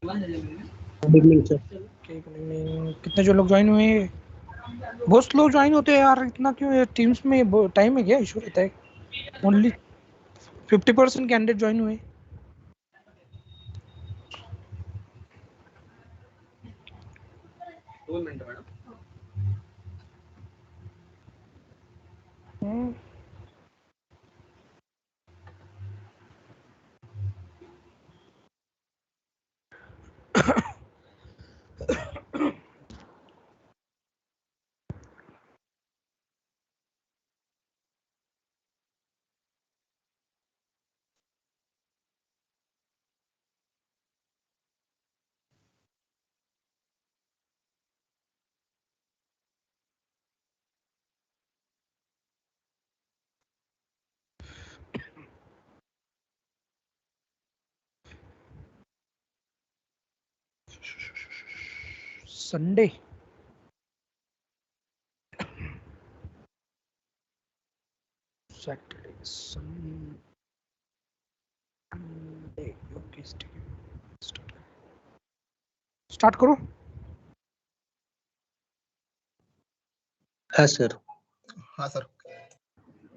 Good evening sir. कितने जो लोग ज्वाइन हुए हैं? बहुत स्लो ज्वाइन होते हैं यार, इतना क्यों? टीम्स में टाइम है क्या? इशू रहता है? ओनली 50% कैंडिडेट ज्वाइन हुए। Sunday Saturday Sunday okay, start करो। हाँ सर। हाँ sir.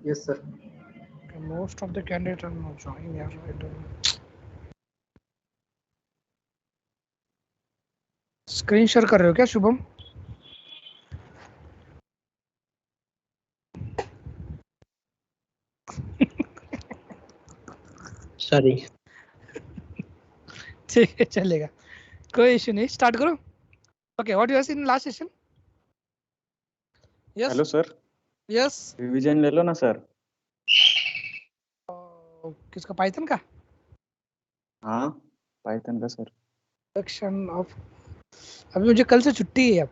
Yes sir. Most of the candidate are not join यार। स्क्रीन शेयर कर रहे हो क्या शुभम? सॉरी। ठीक है, चलेगा, कोई इशू नहीं। स्टार्ट करो। Okay, what you have seen last session? Yes hello sir, yes. Revision ले लो ना सर। किसका? पाइथन का? हाँ, पाइथन का सर। Introduction of. अभी मुझे कल से छुट्टी है, अब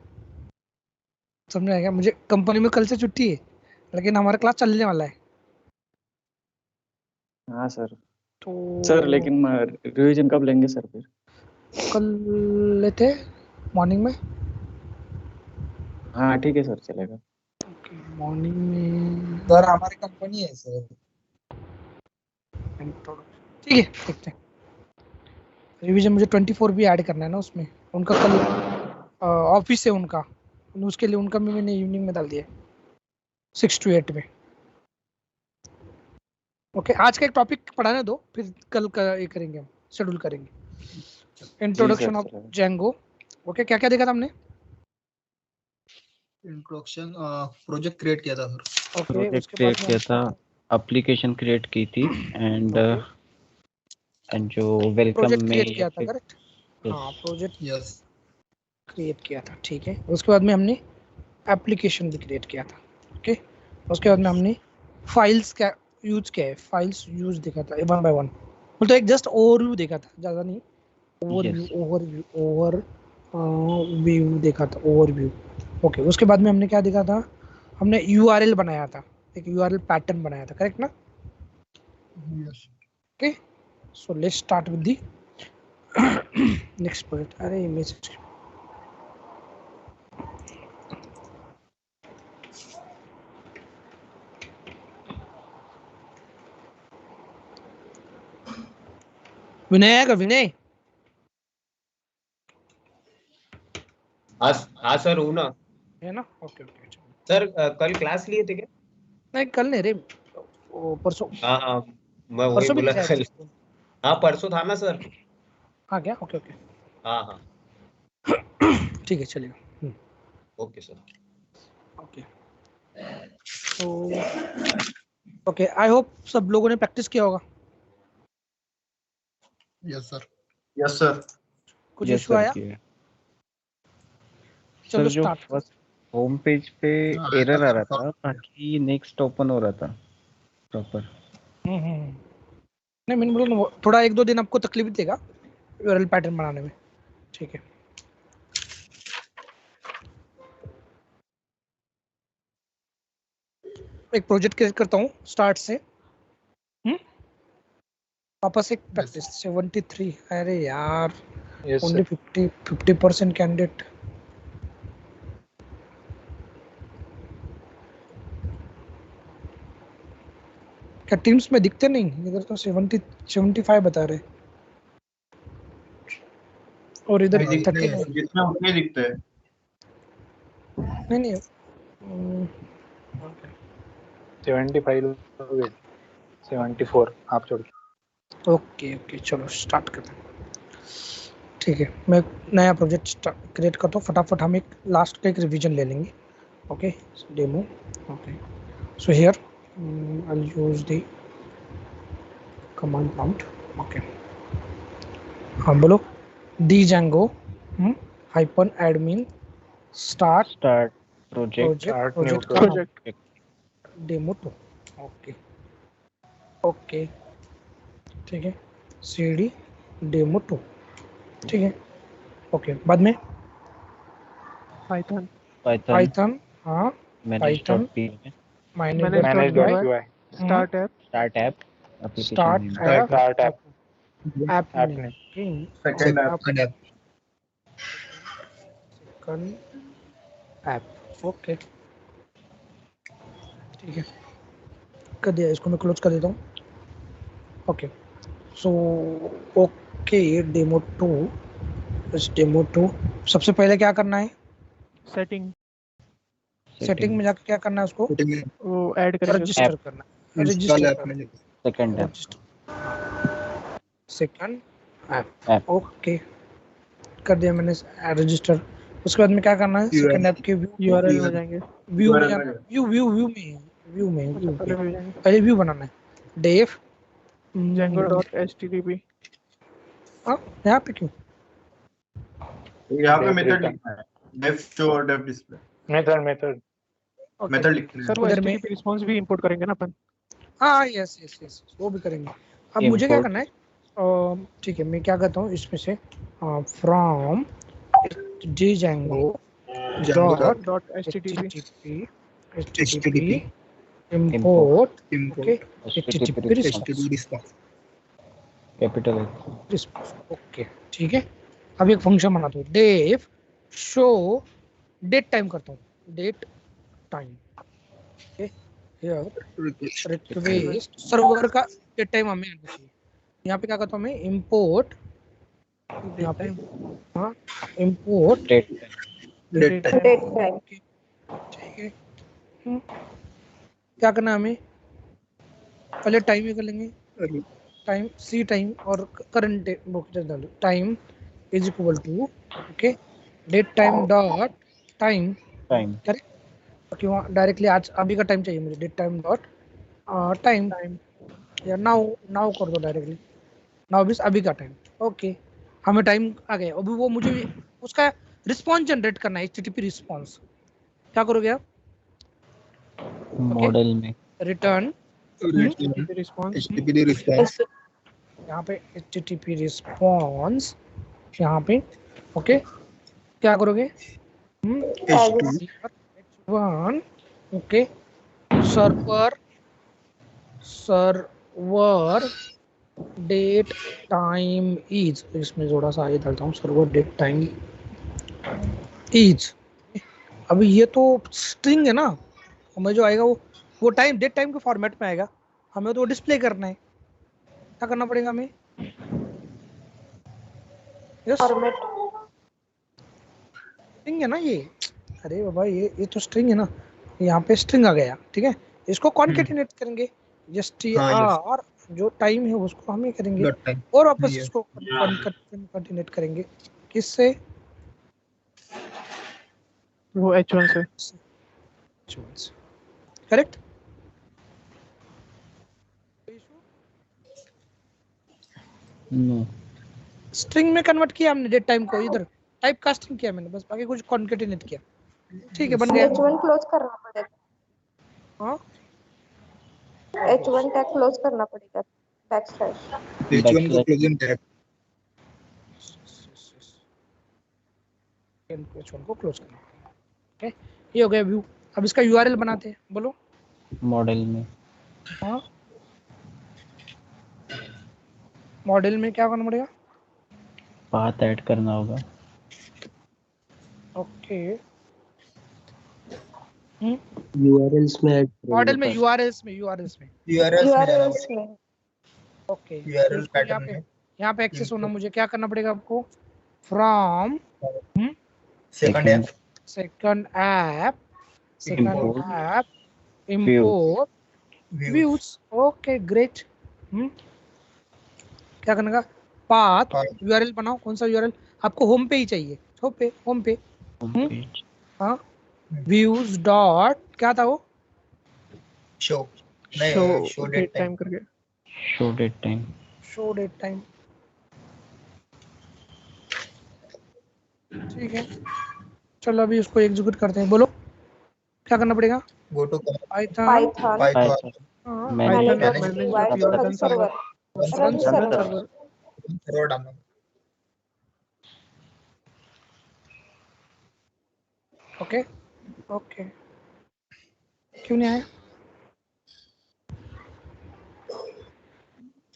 समझ आएगा। मुझे कंपनी में कल से छुट्टी है, लेकिन हमारा क्लास चलने वाला है। हाँ सर। तो सर लेकिन रिवीजन कब लेंगे सर फिर? कल लेते मॉर्निंग में। हाँ ठीक है सर, चलेगा। मॉर्निंग में सर हमारी कंपनी है सर। ठीक है, देखते हैं। रिवीजन मुझे 24 भी ऐड करना है ना उसमें। उनका कल ऑफिस है उनका, उसके लिए उनका भी मैंने इवनिंग में डाल दिया 6 to 8 में। ओके, आज का एक टॉपिक पढ़ाने दो, फिर कल का ये करेंगे, हम शेड्यूल करेंगे। इंट्रोडक्शन ऑफ चलेगा। जेंगो। ओके, क्या क्या देखा था हमने? इंट्रोडक्शन प्रोजेक्ट क्रिएट किया था सर। ओके, प्रोजेक्ट उसके क्रिएट बाद किया था, एप्लीकेशन क्रिएट की थी, एंड जो वेलकम प्रोजेक्ट में क्रिएट किया था, करेक्ट? हाँ, प्रोजेक्ट यस। क्रिएट किया था, ठीक है। उसके बाद में हमने एप्लीकेशन भी क्रिएट किया था। ओके, उसके बाद में हमने फाइल्स क्या यूज किया है, फाइल्स यूज देखा था वन बाय वन। तो एक जस्ट ओवरव्यू देखा था, ज़्यादा नहीं। Yes. व्यू देखा था, ओवरव्यू। ओके, उसके बाद में हमने क्या देखा था? हमने यूआरएल बनाया था, एक यूआरएल पैटर्न बनाया था, करेक्ट ना? Yes. Okay, so let's start with the next project. अरे मैसेज विनय आएगा, विनय। हाँ सर, हूँ ना है ना? Okay okay. सर। कल क्लास लिए थे क्या? नहीं, कल नहीं रे, वो परसों। हाँ हाँ, मैं वही परसों भी बोला नहीं कल। शायद। हाँ परसों था ना सर। हाँ क्या? ओके ओके, हाँ हाँ, ठीक है, चलेगा। Okay sir. ओके, तो ओके, आई होप सब लोगों ने प्रैक्टिस किया होगा। Yes sir. Yes sir. कुछ Yes, इशू sir, आया? किया। चलो सर जो स्टार्ट। फर्स्ट होम पेज पे हाँ, एरर आ सर, रहा था, बाकी नेक्स्ट ओपन हो रहा था प्रॉपर। नहीं, मैंने बोला ना, थोड़ा 1-2 दिन आपको तकलीफ देगा यूआरएल पैटर्न बनाने में, ठीक है। एक प्रोजेक्ट क्रिएट करता हूँ स्टार्ट से। वापस एक प्रैक्टिस 73। अरे यार, ओनली 50% कैंडिडेट। क्या टीम्स में दिखते नहीं? इधर तो 75 बता रहे। और इधर नहीं, दिखते 30 हैं। जितने उतने दिखते हैं। नहीं Hmm. 75 लोगे 74 आप छोड़ के। ओके चलो स्टार्ट करते हैं। ठीक है, मैं नया प्रोजेक्ट क्रिएट करता हूँ। फटाफट हम एक लास्ट का एक रिवीजन ले लेंगे। Okay, demo. Okay, so here I will use the command prompt. Okay, हाँ बोलो। django hyphen admin start start project Start new project project. Demo 2। Okay ठीक है, cd डेमो 2। ठीक है, ओके बाद में Python. पाइथन, हाँ Python manage.py Manage.py. Start app. start app application start name. App Start app. App App name. name. Second app second app second app. Okay ठीक है, कर दिया। इसको मैं क्लोज कर देता हूँ। Okay so okay, demo 2। इस डेमो 2 सबसे पहले क्या करना है? Setting. सेटिंग में जाकर क्या करना है? उसको सेटिंग में वो ऐड करेंगे. रजिस्टर करना है। इंस्टॉल रजिस्टर ऐप करना में second app second app. App. Okay कर दिया मैंने रजिस्टर। उसके बाद में क्या करना है? URL सेकंड ऐप के URL में जाएंगे. व्यू में URL जाना है। व्यू में अच्छा, पहले में जाएंगे. पहले व्यू बनाना है। Dave Django.http. हाँ यहाँ पे क्यों? यहाँ पे मेथड लिखना है, डेफ शो और डेफ डिस्प्ले Method. मेथड लिखना है। सर वो उधर में- HTTP रिस्पॉन्स भी इंपोर्ट करेंगे ना अपन. हाँ यस वो भी करेंगे। अब मुझे क्या Import. करना है? ठीक है, मैं क्या करता हूँ इसमें से from django Dot HTTP. http import import okay HTTP http HTTP response capital H. response। Okay ठीक है, अब एक फंक्शन बनाता हूँ, डेव शो डेट टाइम करता हूँ, date time. Okay here request request server का डेट टाइम हमें आना चाहिए। यहाँ पे क्या करता हूँ मैं? इंपोर्ट, यहाँ पे हाँ इंपोर्ट Date. date time ठीक है। क्या करना है हमें? पहले टाइम ही कर लेंगे। टाइम सी टाइम और करंट डालो। Time is equal to okay date time dot time Time. Correct. क्यों डायरेक्टली आज अभी का टाइम चाहिए मुझे। डेट टाइम डॉट टाइम या नाउ कर दो डायरेक्टली। नाउ बीस अभी का टाइम। ओके हमें टाइम आ गया। अभी वो मुझे उसका रिस्पॉन्स जनरेट करना है, HTTP रिस्पॉन्स। क्या करोगे आप? Model में return HTTP response. HTTP response यहाँ पे HTTP रिस्पॉन्स यहाँ पे ओके क्या करोगे? H2 H1 okay server date time is, इसमें थोड़ा सा ये डालता हूँ, सर्वर डेट टाइम इज। अभी ये तो स्ट्रिंग है ना, हमें जो आएगा वो टाइम डेट टाइम के फॉर्मेट में आएगा। हमें तो डिस्प्ले करना है। क्या करना पड़ेगा हमें? यस स्ट्रिंग है ना ये। अरे बाबा ये तो स्ट्रिंग है ना, यहाँ पे स्ट्रिंग आ गया। ठीक है, इसको कॉन्केटिनेट करेंगे। str जो टाइम है उसको हम ही करेंगे dot time और वापस Yeah. इसको कॉन्केटिनेट करेंगे। किससे? वो H1 से. करेक्ट। no. स्ट्रिंग में कन्वर्ट किया हमने डेट टाइम को, इधर टाइप कास्टिंग किया मैंने, बस बाकी कुछ कॉन्केटिनेट किया। ठीक है बन गया। H1 क्लोज करना पड़ेगा. हाँ H1 टैग क्लोज करना पड़ेगा. बैकस्लैश. H1 को closing tag H1 को क्लोज करना। ओके ये हो गया व्यू। अब इसका URL बनाते हैं, बोलो। Model में हाँ मॉडल में क्या करना पड़ेगा? path ऐड करना होगा. ओके URLs में ऐड मॉडल में URLs में URLs में URLs में. ओके URL यहाँ pattern पे में यहाँ पे एक्सेस होना, मुझे क्या करना पड़ेगा आपको? from second app second app Import. import views views. Okay, great. क्या करने का? Path Path. यूआरएल बनाओ. कौन सा यूआरएल आपको? होम पे ही चाहिए. होम पे homepage. हाँ. व्यूज डॉट क्या था वो? show नहीं show show date date time time करके Show date time. Show date time. ठीक है, चलो अभी उसको एग्जीक्यूट करते हैं. बोलो क्या करना पड़ेगा? go to Python. Python Python Manage. manage Manage run server run server server डालना. Okay okay. क्यों नहीं आया?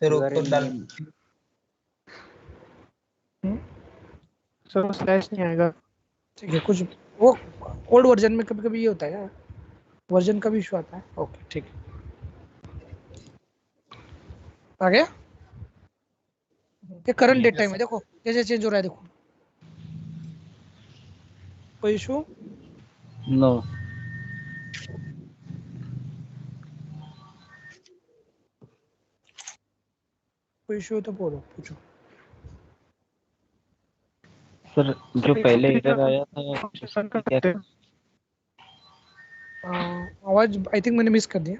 फिर ऊपर डाल सर स्लैश नहीं आएगा. ठीक है, कुछ वो ओल्ड वर्जन में कभी कभी ये होता है यार, वर्जन का भी इशू आता है. ओके ठीक है, आ गया. ये करंट डेट टाइम है. देखो कैसे चेंज हो रहा है. देखो कोई इशू? No. कोई इशू तो बोलो, पूछो. सर जो पहले एरर आया था उसकी क्या? आवाज आई थिंक मैंने मिस कर दिया.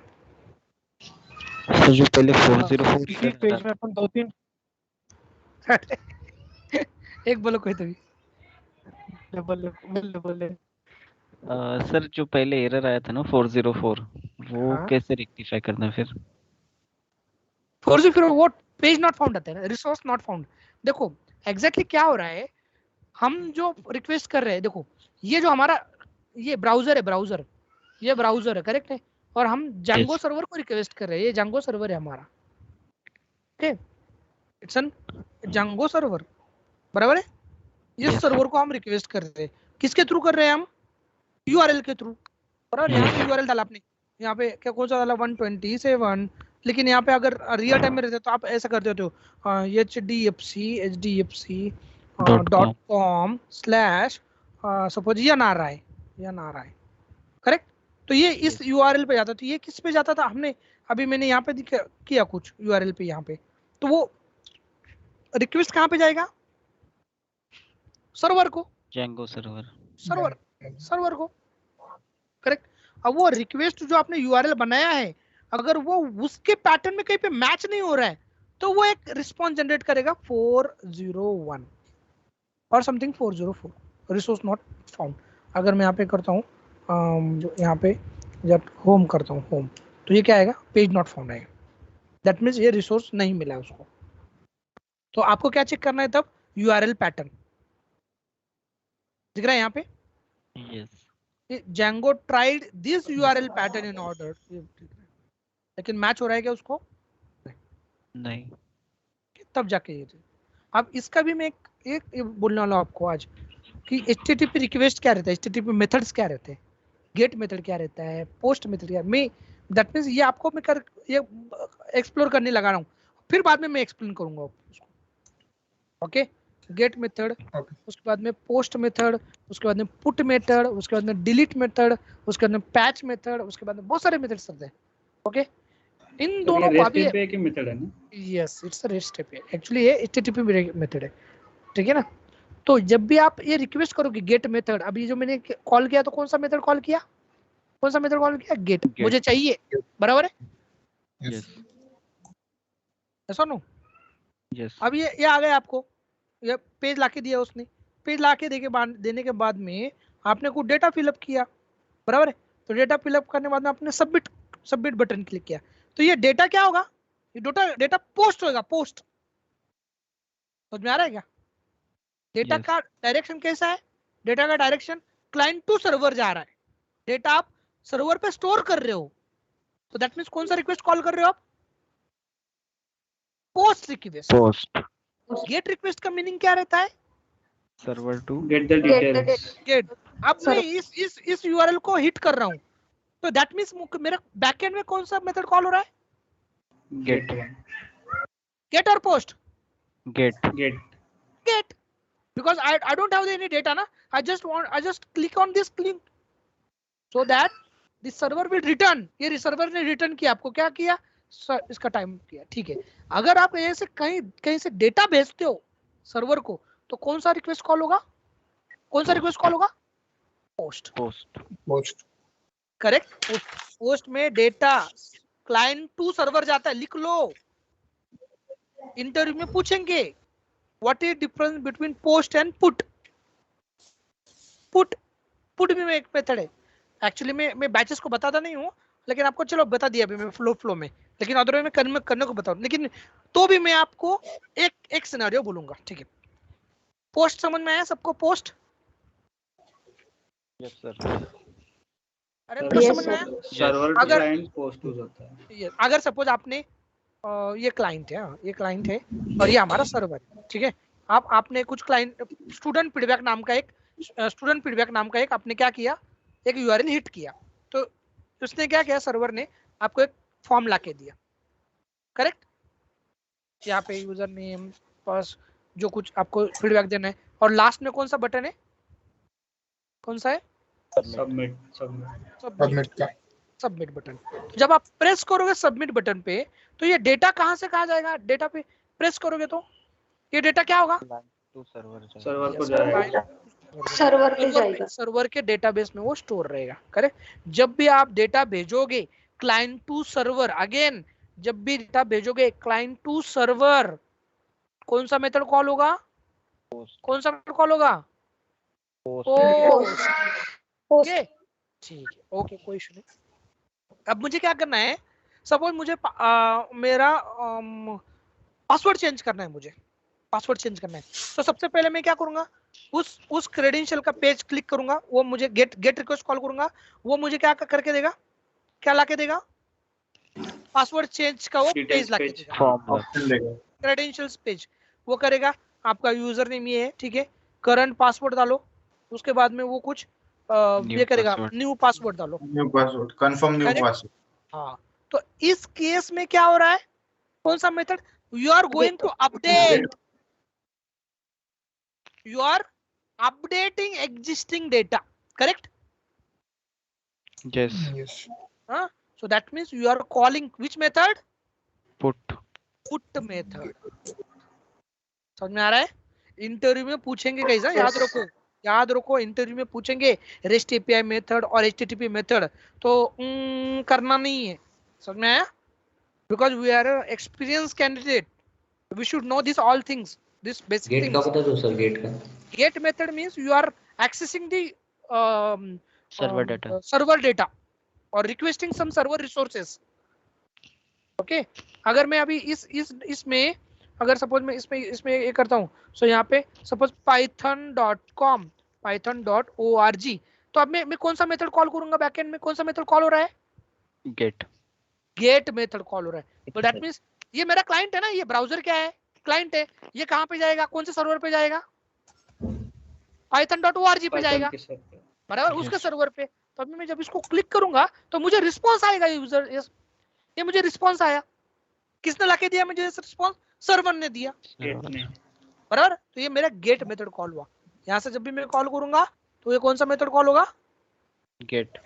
सर जो पहले 404 इसी पेज में अपन 2-3 एक बोलो कोई तो भी. डबल सर जो पहले एरर आया था ना 404 वो हाँ. कैसे रेक्टिफाई करना है फिर? 404 वो पेज नॉट फाउंड आता है, रिसोर्स नॉट फाउंड. देखो एग्जैक्टली क्या हो रहा है. हम जो रिक्वेस्ट कर रहे हैं, देखो ये जो हमारा ये ब्राउजर है, ये ब्राउजर है, करेक्ट है. और हम जांगो Yes. सर्वर को रिक्वेस्ट कर रहे हैं. ये जांगो सर्वर है हमारा. ओके, इट्स एन जांगो सर्वर, बराबर है. इस Yes. सर्वर को हम रिक्वेस्ट कर रहे हैं. किसके थ्रू कर रहे हैं हम? यूआरएल के थ्रू. बराबर. यहाँ पे यूआरएल डाला आपने. यहाँ पे क्या कौन सा डाला? 127. लेकिन यहाँ पे अगर रियल टाइम में रहते तो आप ऐसा कर देते हो hdfc.com / सपोज ये ना रहा है, करेक्ट. तो ये इस यूआरएल पे जाता. तो ये किस पे जाता था? हमने अभी मैंने यहाँ पे किया कुछ यूआरएल पे यहाँ पे. तो वो रिक्वेस्ट कहाँ पे जाएगा? सर्वर को. Django server. सर्वर को, करेक्ट. अब वो रिक्वेस्ट जो आपने यूआरएल बनाया है, अगर वो उसके पैटर्न में कहीं पे मैच नहीं हो रहा है तो वो एक रिस्पॉन्स जनरेट करेगा 401 और समथिंग 404 रिसोर्स नॉट फाउंड. अगर मैं यहाँ पे करता हूँ जो यहाँ पे जब होम करता हूँ होम, तो ये क्या आएगा? पेज नॉट फाउंड आएगा. दैट मीन्स ये रिसोर्स नहीं मिला है उसको. तो आपको क्या चेक करना है तब? यूआरएल पैटर्न दिख रहा है यहाँ पे. Yes. Django tried this URL pattern in order, लेकिन मैच हो रहा है क्या उसको? नहीं. तब जाके ये. अब इसका भी मैं एक बोलने वाला हूँ आपको आज कि HTTP रिक्वेस्ट क्या रहता है, HTTP मेथड्स क्या रहते हैं, गेट मेथड क्या रहता है, पोस्ट मेथड क्या. मैं दैट मींस ये आपको मैं ये एक्सप्लोर करने लगा रहा हूँ. फिर बाद में मैं एक्सप्लेन करूंगा उसको. ओके, गेट मेथड, उसके बाद में पोस्ट मेथड, उसके बाद में पुट मेथड, उसके बाद में डिलीट मेथड, उसके बाद में पैच मेथड, उसके बाद में बहुत सारे मेथड्स रहते हैं. ओके, इन दोनों को अभी REST API की मेथड है ना? Yes, it's a REST API. Actually ये HTTP मेथड है, ठीक है ना. तो जब भी आप ये रिक्वेस्ट करोगे गेट मेथड, अभी जो मैंने कॉल किया तो कौन सा मेथड कॉल किया? गेट. मुझे चाहिए, बराबर है. Yes. ऐसा नो. Yes. अब ये आ गया आपको, ये पेज लाके दिया उसने. पेज लाके देने के बाद में आपने कुछ डेटा फिलअप किया, बराबर है. तो डेटा फिलअप करने के बाद में आपने सबमिट बटन क्लिक किया. तो ये डेटा क्या होगा? ये डेटा पोस्ट होगा. पोस्ट समझ में आ रहा है क्या? Data Yes. का डायरेक्शन कैसा है? डेटा का डायरेक्शन क्लाइंट टू सर्वर जा रहा है. डेटा आप सर्वर पे स्टोर कर रहे हो, तो दैट मींस कौन सा रिक्वेस्ट कॉल कर रहे हो आप? Post request. Post. Get request का मीनिंग क्या रहता है? Server to Get the details. Get. अब मैं इस यूआरएल को हिट कर रहा हूं, तो दैट मींस मेरा बैकएंड में कौन सा मेथड कॉल हो रहा है? get. गेट और post? Get. Get. Get. because I don't have any data na. I just click on this link so that the server will return. ये सर्वर ने रिटर्न किया, आपको क्या किया, इसका टाइम किया, ठीक है। अगर आप ऐसे कहीं से डेटा भेजते हो सर्वर को, तो कौन सा रिक्वेस्ट कॉल होगा, कौन सा रिक्वेस्ट कॉल होगा, पोस्ट। करेक्ट। पोस्ट में डेटा क्लाइंट टू सर्वर जाता है, लिख लो। इंटरव्यू में पूछेंगे what is difference between post and put. Put भी एक मेथड है। एक्चुअली मैं बैचेस को बताता नहीं हूँ, लेकिन आपको चलो बता दिया अभी मैं फ्लो में, लेकिन अदर में करने को बताऊँ, लेकिन तो भी मैं आपको एक सिनेरियो बोलूंगा, ठीक है। पोस्ट समझ में आया सबको? Post, yes sir. अरे Yes, समझ में आया? सर्वर टू अगर- क्लाइंट पोस्ट हो जाता है। अगर सपोज आपने ये क्लाइंट है, ये क्लाइंट है और ये हमारा सर्वर है, ठीक है। आपने कुछ क्लाइंट स्टूडेंट फीडबैक नाम का एक आपने क्या किया, एक यूआरएल हिट किया, तो उसने क्या किया, सर्वर ने आपको एक फॉर्म लाके दिया, करेक्ट। यहाँ पे यूजर नेम पास जो कुछ आपको फीडबैक देना है, और लास्ट में कौन सा बटन है, कौन सा है, सबमिट बटन। जब आप प्रेस करोगे सबमिट बटन पे, तो ये डेटा कहाँ से कहाँ जाएगा, डेटा पे प्रेस करोगे तो ये डेटा क्या होगा, टू सर्वर सर्वर को जाएगा। सर्वर पे जाएगा। सर्वर के डेटाबेस में वो स्टोर रहेगा, करेक्ट। जब भी आप डेटा भेजोगे क्लाइंट टू सर्वर, अगेन जब भी डेटा भेजोगे क्लाइंट टू सर्वर, कौन सा मेथड कॉल होगा, कौन सा मेथड कॉल होगा, पोस्ट। ओके, ठीक है, ओके, कोई इशू नहीं। अब मुझे क्या करना है, सपोज मुझे मेरा पासवर्ड चेंज करना है, मुझे पासवर्ड चेंज करना है, तो सबसे पहले मैं क्या करूंगा, उस क्रेडेंशियल का पेज क्लिक करूंगा, वो मुझे गेट रिक्वेस्ट कॉल करूंगा, वो मुझे क्या करके देगा, क्या लाके देगा, पासवर्ड चेंज का वो पेज लाके देगा, क्रेडेंशियल्स पेज वो करेगा। आपका यूजर नेम ये है, ठीक है, करंट पासवर्ड डालो, उसके बाद में वो कुछ ये करेगा, न्यू पासवर्ड डालो, कंफर्म न्यू पासवर्ड। हाँ, तो इस केस में क्या हो रहा है, कौन सा method, you are going to update, you are updating existing data, correct? Yes. So that means you are calling which method, Put method। समझ में आ रहा है? इंटरव्यू में पूछेंगे कैसा, याद रखो इंटरव्यू में पूछेंगे REST API मेथड और HTTP मेथड, तो करना नहीं है, समझ में आया? Because we are an experienced candidate, we should know this all things, this basic get things। का बता दो सर, गेट का। Get method means you are accessing the server data or requesting some server resources। Okay, अगर मैं अभी इसमें अगर सपोज मैं इसमें ये करता हूँ, सो यहाँ पे सपोज python.com python.org, तो अब मैं कौन सा मेथड कॉल करूंगा, बैकएंड में कौन सा मेथड कॉल हो रहा है, गेट मेथड कॉल हो रहा है। तो दैट मींस ये मेरा क्लाइंट है ना, ये ब्राउजर क्या है, क्लाइंट है, ये कहाँ पे जाएगा, कौन से सर्वर पे जाएगा, python.org पे जाएगा, बराबर, उसके सर्वर पे। तो अभी मैं जब इसको क्लिक करूंगा तो मुझे रिस्पांस आएगा, यूजर ये मुझे रिस्पांस आया, किसने लाके दिया मुझे रिस्पांस, सर्वर ने दिया, बराबर। तो ये मेरा गेट मेथड कॉल हुआ। यहाँ से जब भी मैं कॉल करूंगा तो ये कौन सा मेथड कॉल होगा, गेट।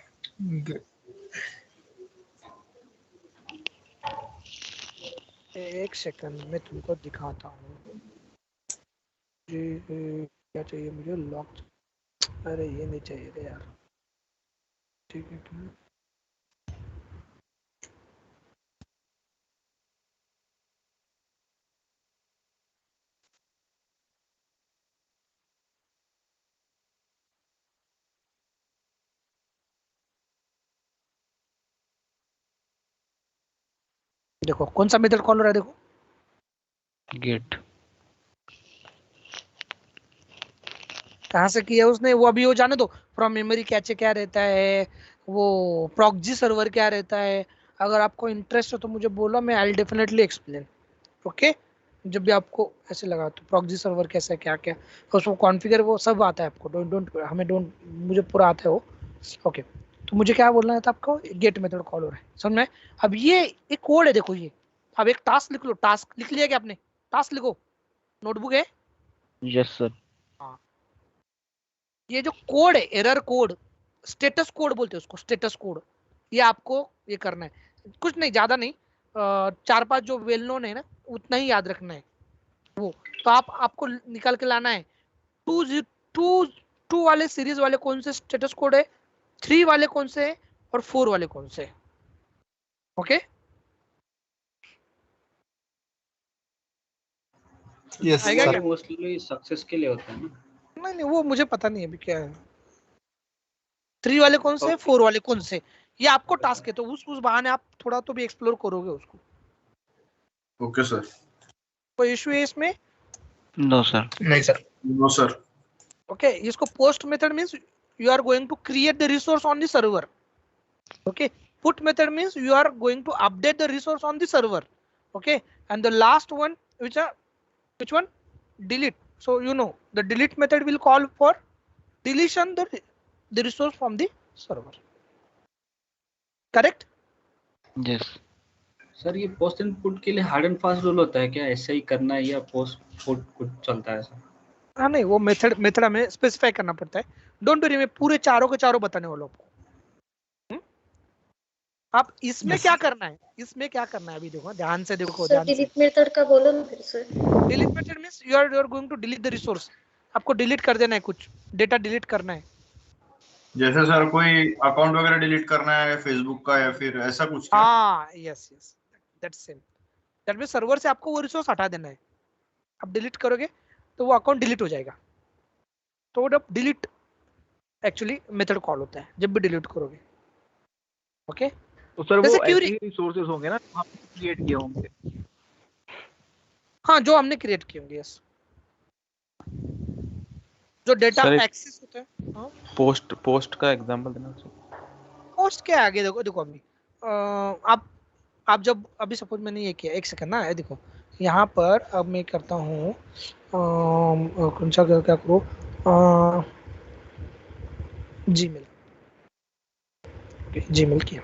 एक सेकंड में तुमको दिखाता हूँ, क्या चाहिए मुझे, लॉक, अरे ये नहीं चाहिए रे यार, ठीक है। देखो कौन सा मेथड कॉल हो रहा है, देखो गेट। कहाँ से किया उसने, वो अभी वो जाने दो, फ्रॉम मेमोरी कैचे क्या रहता है, वो प्रॉक्सी सर्वर क्या रहता है। अगर आपको इंटरेस्ट हो तो मुझे बोलो, मैं I will definitely explain, okay. जब भी आपको ऐसे लगा तो प्रॉक्सी सर्वर कैसा है, क्या क्या उसको कॉन्फ़िगर, वो सब आता है आपको, डोंट मुझे पूरा आता है वो, ओके। तो मुझे क्या बोलना था आपको, गेट मेथड कॉल हो रहा है, समझ में। अब ये एक कोड है, देखो ये, अब एक टास्क लिख लो, टास्क लिख लिया क्या आपने, टास्क लिखो, नोटबुक है, यस सर। हाँ, ये जो कोड है, एरर कोड, स्टेटस कोड बोलते हैं उसको, स्टेटस कोड, ये आपको ये करना है, कुछ नहीं, ज्यादा नहीं, 4-5 जो वेल नोन है ना, उतना ही याद रखना है वो। तो आपको निकाल के लाना है 2 वाले सीरीज वाले कौन से स्टेटस कोड है, 3 वाले कौन से है, और 4 वाले कौन से है। ओके, यस आएगा सर। क्या? मोस्टली सक्सेस के लिए होता है ना। नहीं, वो मुझे पता नहीं अभी क्या है, 3 वाले कौन से, 4 वाले कौन से, ये आपको टास्क है, तो उस बहाने आप थोड़ा तो भी एक्सप्लोर करोगे उसको। Okay sir. कोई इशू है इसमें? No sir. नहीं सर। No sir. ओके, इसको post method means you are going to create the resource on the server. Okay, put method means you are going to update the resource on the server. Okay, and the last one, which one? Delete. So you know the delete method will call for deletion the resource from the server. Correct? Yes sir ये post and put के लिए hard and fast rule होता है क्या, ऐसे ही करना है या पोस्ट पुट कुछ चलता है ऐसा? हाँ नहीं, वो मेथड हमें स्पेसिफाई करना पड़ता है। डोंट वरी, मैं पूरे चारों के चारों बताने वाला हूँ आपको। आप इसमें क्या करना है, इसमें क्या करना है अभी देखो, ध्यान से देखो, ध्यान से। डिलीट मेथड का बोलो ना फिर से। Delete method means you are going to delete the resource, आपको डिलीट कर देना है, कुछ डेटा डिलीट करना है। जैसे सर कोई अकाउंट वगैरह डिलीट करना है फेसबुक का या फिर ऐसा कुछ क्या? हाँ, yes, that's same. That means server से आपको वो रिसोर्स हटा देना है। आप डिलीट करोगे तो वो अकाउंट डिलीट हो जाएगा। तो वो डिलीट एक्चुअली मेथड कॉल होता है जब भी डिलीट करोगे। ओके, तो सर जैसे वो क्यूरी, ऐसे ही रिसोर्सेज होंगे ना जो आपने क्रिएट किए होंगे। हाँ, जो हमने क्रिएट किए होंगे, यस, जो डेटा सर, एक एक्सेस होता है। हाँ, पोस्ट का एग्जांपल देना सर। पोस्ट क्या है आगे, देखो अभी आप जब अभी सपोज मैंने ये किया, एक सेकंड ना, ये देखो यहाँ पर अब मैं करता हूँ कौन सा क्या करूँ, जीमेल, जीमेल किया।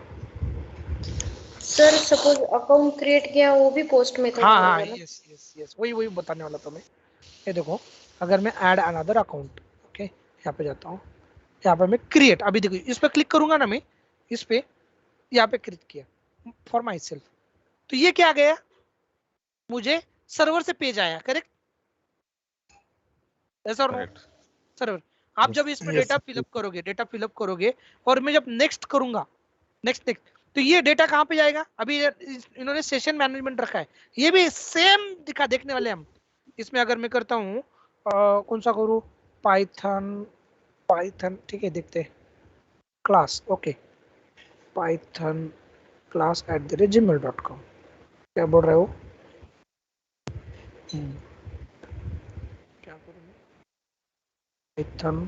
सर सपोज अकाउंट क्रिएट किया, वो भी पोस्ट मेथड हाँ हाँ, होगा ना? यस, वही बताने वाला था मैं। ये देखो, अगर मैं ऐड अनदर अकाउंट, ओके, यहाँ पे जाता हूँ, यहाँ पे मैं क्रिएट, अभी देखो इस पे क्लिक करूंगा ना मैं, इस पे यहाँ पे क्रिएट किया फॉर माई सेल्फ, तो ये क्या गया, मुझे सर्वर से पेज आया। करेक्ट, ऐसा और नो? सर्वर, आप जब इस पे डेटा फिलअप करोगे और मैं जब नेक्स्ट करूंगा, नेक्स्ट, तो ये डेटा कहाँ पे जाएगा? अभी इन्होंने सेशन मैनेजमेंट रखा है, ये भी सेम देखने वाले हम। इसमें अगर मैं करता हूँ कौन सा करूँ, पाइथन, ठीक है, देखते हैं, class, okay, Python class @gmail.com, क्या बोल रहे हो? क्या करूँ, पाइथन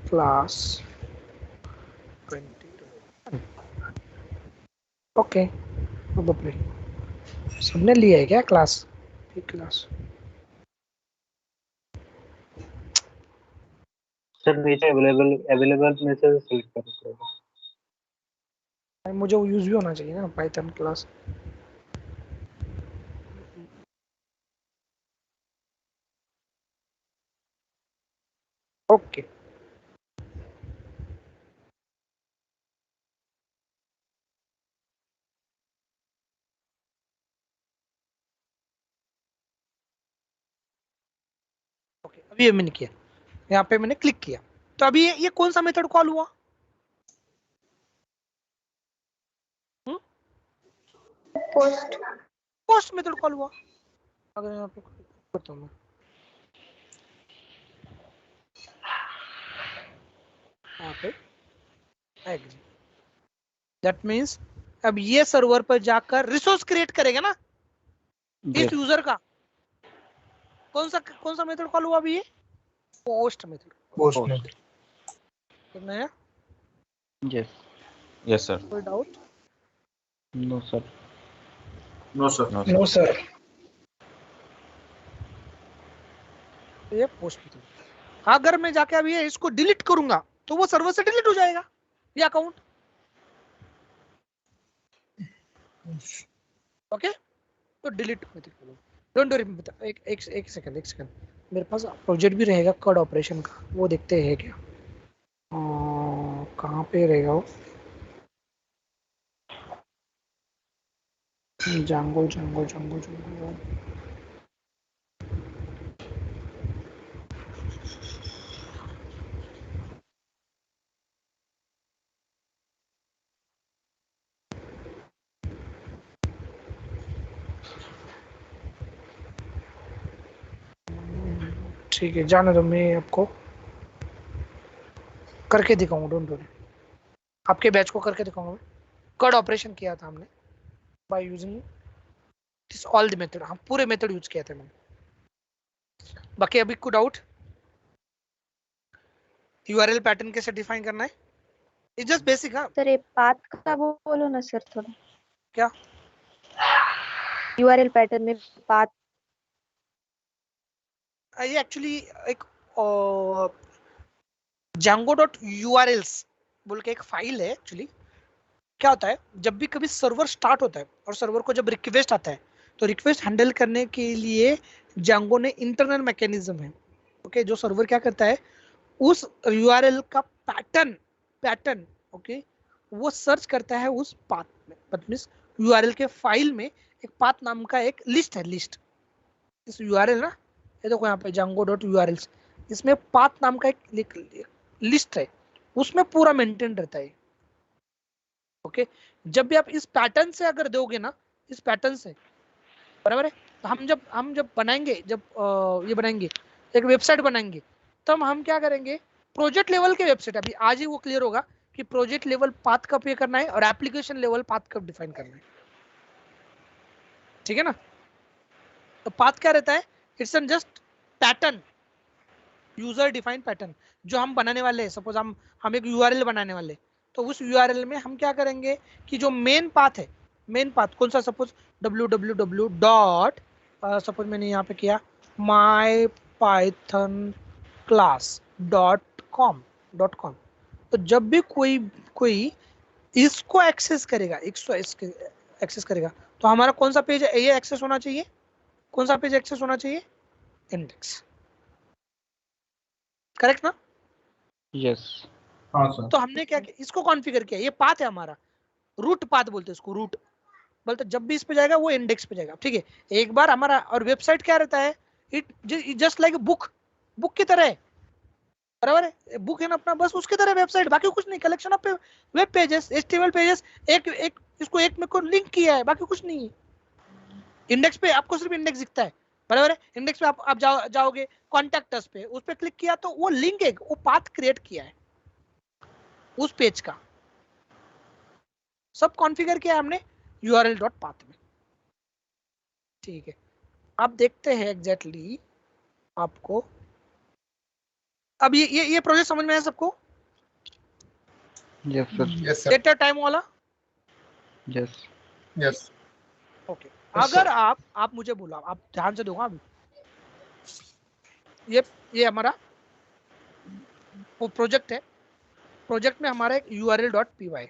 क्लास 20, ओके, सबने लिया है क्या क्लास? क्लास सर नीचे अवेलेबल में से सिलेक्ट करो। मुझे वो यूज भी होना चाहिए ना, पाइथन क्लास। ओके, अभी ये मैंने किया, यहाँ पे मैंने क्लिक किया, तो अभी ये कौन सा मेथड कॉल हुआ? पोस्ट मेथड कॉल हुआ। अगर यहाँ पे करता हूँ मैं, यहाँ पे एग्री, दैट मीन्स अब ये सर्वर पर जाकर रिसोर्स क्रिएट करेगा ना इस यूजर का। कौन सा मेथड कॉल हुआ अभी? ये पोस्ट मेथड। कितना है? Yes sir. कोई doubt? No sir. No sir. ये पोस्ट मेथड। अगर मैं जाके अभी इसको डिलीट करूंगा तो वो सर्वर से डिलीट हो जाएगा ये अकाउंट। ओके, तो डिलीट मेथड करो, डोंट वरी। एक सेकंड, मेरे पास प्रोजेक्ट भी रहेगा कड ऑपरेशन का, वो देखते हैं क्या कहाँ पे रहेगा वो। जंगल जंगल जंगल जंगल ठीक है, जाने दो, मैं आपको करके दिखाऊंगा, डोंट वरी, आपके बैच को करके दिखाऊंगा। कड ऑपरेशन किया था हमने by using this all the method, हम पूरे मेथड यूज किए थे मैंने। बाकी अभी कोई डाउट? यूआरएल पैटर्न कैसे डिफाइन करना है, इट्स जस्ट बेसिक। हाँ सर ये पाथ का वो बोलो ना सर थोड़ा। क्या? यूआरएल पैटर्न में पाथ। ये एक्चुअली एक django.urls बोल के एक फाइल है एक्चुअली। क्या होता है, जब भी कभी सर्वर स्टार्ट होता है और सर्वर को जब रिक्वेस्ट आता है, तो रिक्वेस्ट हैंडल करने के लिए Django ने इंटरनल मैकेनिज्म है। ओके, जो सर्वर क्या करता है, उस यूआरएल का पैटर्न ओके वो सर्च करता है उस पाथ में, मींस यूआरएल के फाइल में एक पाथ नाम का एक लिस्ट है। लिस्ट इस यूआरएल ना, ये देखो यहाँ पे django.urls, इसमें पाथ नाम का एक लिस्ट है, उसमें पूरा मेंटेन रहता है। ओके, जब भी आप इस पैटर्न से अगर दोगे ना, इस पैटर्न से बराबर है, तो हम जब बनाएंगे, जब ये बनाएंगे एक वेबसाइट बनाएंगे, तब हम क्या करेंगे, प्रोजेक्ट लेवल के वेबसाइट, अभी आज ही वो क्लियर होगा कि प्रोजेक्ट लेवल पाथ कब ये करना है और एप्लीकेशन लेवल पाथ कब डिफाइन करना है। ठीक है ना? तो पाथ क्या रहता है, it's an just pattern, user defined pattern जो हम बनाने वाले हैं। सपोज हम एक यूआरएल बनाने वाले, तो उस यूआरएल में हम क्या करेंगे कि जो मेन पाथ है, मेन पाथ कौन सा, सपोज www डॉट सपोज मैंने यहाँ पे किया mypythonclass.com, तो जब भी कोई इसको एक्सेस करेगा, एक्सेस करेगा, तो हमारा कौन सा पेज है ये एक्सेस होना चाहिए, कौन सा पेज एक्सेस होना चाहिए, इंडेक्स। करेक्ट ना? यस। हाँ सर। तो हमने क्या किया, इसको कॉन्फ़िगर किया, ये पाथ है हमारा, रूट पाथ बोलते हैं इसको, रूट बोलते, जब भी इस पे जाएगा वो इंडेक्स पे जाएगा। ठीक है, एक बार हमारा, और वेबसाइट क्या रहता है, इट जस्ट लाइक बुक की तरह है, बराबर है, बुक है ना अपना, बस उसकी तरह वेबसाइट, बाकी कुछ नहीं, collection of web pages, HTML pages, एक इसको एक में को लिंक किया है, बाकी कुछ नहीं है। इंडेक्स पे आपको सिर्फ इंडेक्स दिखता है, बराबर है, इंडेक्स पे आप जाओगे कॉन्टैक्ट अस पे, उस पे क्लिक किया तो वो लिंक है, वो पाथ क्रिएट किया है उस पेज का, सब कॉन्फ़िगर किया हमने url.path में। ठीक है, आप देखते हैं एग्जैक्टली आपको अब ये प्रोजेक्ट समझ में आया सबको? Yes sir. Yes sir. Data time वाला? यस। यस ओके, अगर आप मुझे बोला, आप ध्यान से दोगा अभी, ये हमारा वो प्रोजेक्ट है, प्रोजेक्ट में हमारा एक url.py,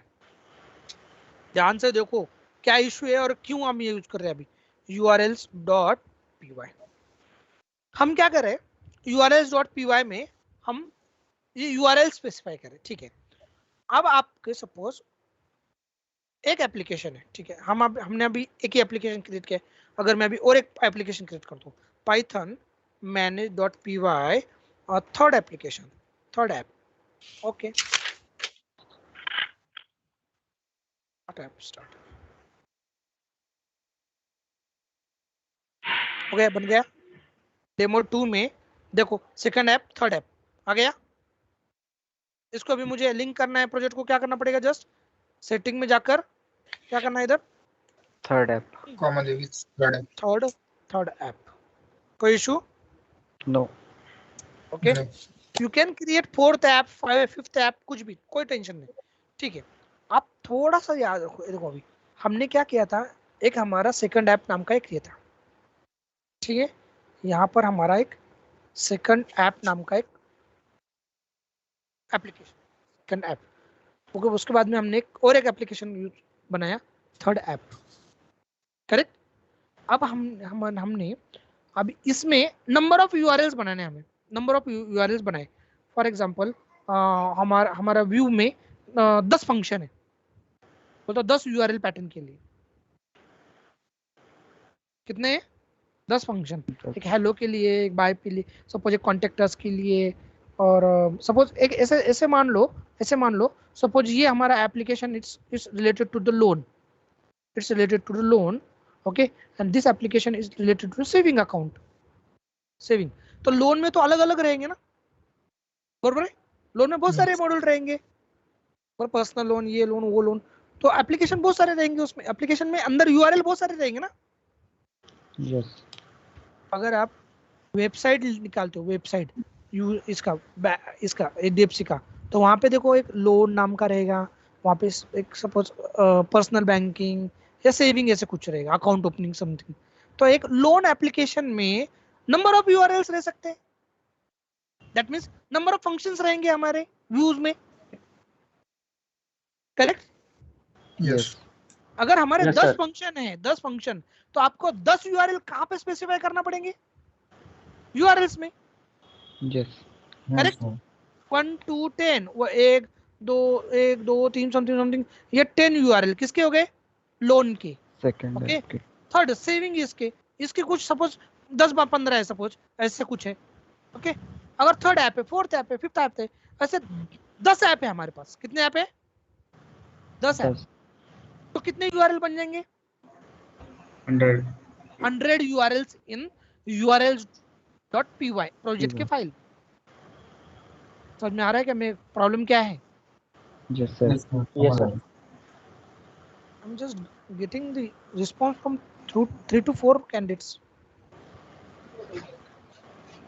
ध्यान से देखो क्या इशू है और क्यों हम ये यूज कर रहे हैं अभी, urls.py। हम क्या करें, urls.py में हम ये URL स्पेसिफाई करें। ठीक है, अब आपके सपोज एक एप्लीकेशन है, ठीक है, हमने अभी एक ही एप्लीकेशन क्रिएट किया, अगर मैं अभी और एक एप्लीकेशन क्रिएट करता हूँ, python manage.py और third application, third app, okay start हो गया, बन गया। डेमो 2 में देखो, सेकंड ऐप, थर्ड ऐप आ गया। इसको अभी मुझे लिंक करना है प्रोजेक्ट को, क्या करना पड़ेगा, जस्ट सेटिंग में जाकर क्या करना है, इधर third app. Common lyrics third app, कोई issue? No. Okay, you can create fourth app, fifth app, कुछ भी, कोई टेंशन नहीं। ठीक है, आप थोड़ा सा याद रखो, देखो अभी हमने क्या किया था, एक हमारा सेकंड ऐप नाम का एक किया था, ठीक है, यहाँ पर हमारा एक सेकंड ऐप नाम का एक एप्लीकेशन, सेकंड ऐप, ओके, उसके बाद में हमने एक और एक एप्लीकेशन यूज बनाया, थर्ड ऐप, करेक्ट। अब हमने अब इसमें नंबर ऑफ यूआरएल्स बनाने हमें, नंबर ऑफ यूआरएल्स बनाए। फॉर एग्जांपल हमारा व्यू में 10 फंक्शन है, तो 10 यूआरएल पैटर्न के लिए कितने हैं? 10 फंक्शन, एक हेलो के लिए, एक बाय के लिए, सपोज एक कॉन्टेक्टर्स के लिए, और सपोज एक ऐसे मान लो सपोज ये हमारा application it's related to the loan, it's related to the loan, okay, and this application is related to saving account, saving. तो लोन में तो अलग अलग रहेंगे ना, बरोबर है? लोन में बहुत सारे मॉड्यूल रहेंगे, और पर्सनल लोन, ये लोन, वो लोन, तो एप्लीकेशन बहुत सारे रहेंगे उसमें, एप्लीकेशन में अंदर यूआरएल बहुत सारे रहेंगे ना। यस। अगर आप वेबसाइट निकालते हो, वेबसाइट इसका एचडीएफसी का, तो वहां पे देखो एक लोन नाम का रहेगा, वहां पे एक सपोज पर्सनल बैंकिंग या सेविंग ऐसे कुछ रहेगा, अकाउंट ओपनिंग समथिंग। तो एक लोन एप्लीकेशन में नंबर ऑफ यूआरएल्स रह सकते हैं, that means number of functions रहेंगे हमारे व्यूज में, करेक्ट? यस अगर हमारे Yes, 10 sir. फंक्शन है, 10 फंक्शन, तो आपको 10 यूआरएल कहां पे स्पेसिफाई करना पड़ेंगे? यूआरएल्स में, यस। करेक्ट? 1 to 10, वो 1 2 3 समथिंग, ये 10 यूआरएल किसके हो गए? लोन के। Second Okay. okay. Third saving इसके कुछ सपोज 10-15 है, सपोज ऐसे कुछ है, ओके। अगर थर्ड ऐप है, फोर्थ ऐप है, फिफ्थ ऐप है, ऐसे 10 ऐप है हमारे पास। कितने ऐप है? 10 ऐप। 10 तो कितने यूआरएल बन जाएंगे? 100 यूआरएल्स इन urls.py प्रोजेक्ट के फाइल। समझ में आ रहा है क्या मैं प्रॉब्लम क्या है? Yes sir. Yes, sir. I'm just getting the response from 3 to 4 candidates.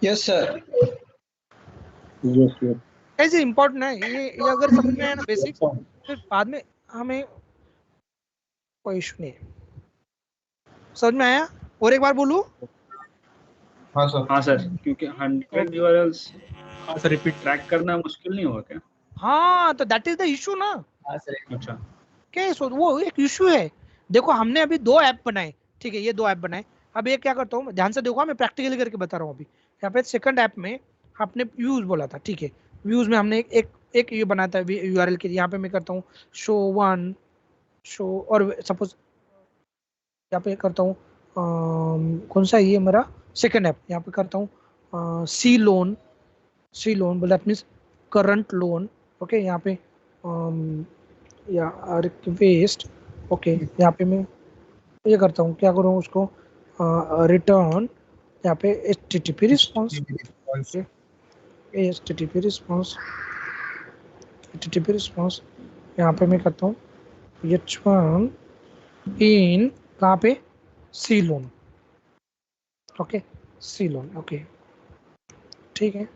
Yes sir. Yes, yes. ऐसे इम्पोर्टेंट है ये अगर समझ में आया ना बेसिक्स, फिर बाद में हमें कोई इशू नहीं है। समझ में आया? और एक बार बोलूं? हाँ सर। हाँ सर, क्योंकि 100 यूआरएल्स रिपीट ट्रैक करना मुश्किल नहीं होगा क्या? हाँ, तो दैट इज द इशू ना। हाँ सर। अच्छा, क्या सो वो एक इशू है। देखो हमने अभी 2 ऐप बनाए, ठीक है, ये 2 ऐप बनाए। अब ये क्या करता हूँ, ध्यान से देखो, मैं प्रैक्टिकली करके बता रहा हूँ। अभी यहाँ पे सेकंड ऐप में आपने व्यूज बोला था, ठीक है, व्यूज में हमने एक ये बनाया था यूआरएल के लिए। यहाँ पे मैं करता हूँ शो 1 शो, और सपोज यहाँ पे करता हूँ कौन सा ये मेरा सेकंड ऐप, यहाँ पे करता हूँ सी लोन बोला, that means current loan, okay. यहाँ पे या रिक्वेस्ट, ओके। यहाँ पे मैं ये करता हूँ, क्या करूँ उसको, रिटर्न, यहाँ पे HTTP रिस्पॉन्स, HTTP रिस्पॉन्स। यहाँ पे मैं करता हूँ H1 इन कहाँ पे, C loan, okay, C loan, okay, ठीक है,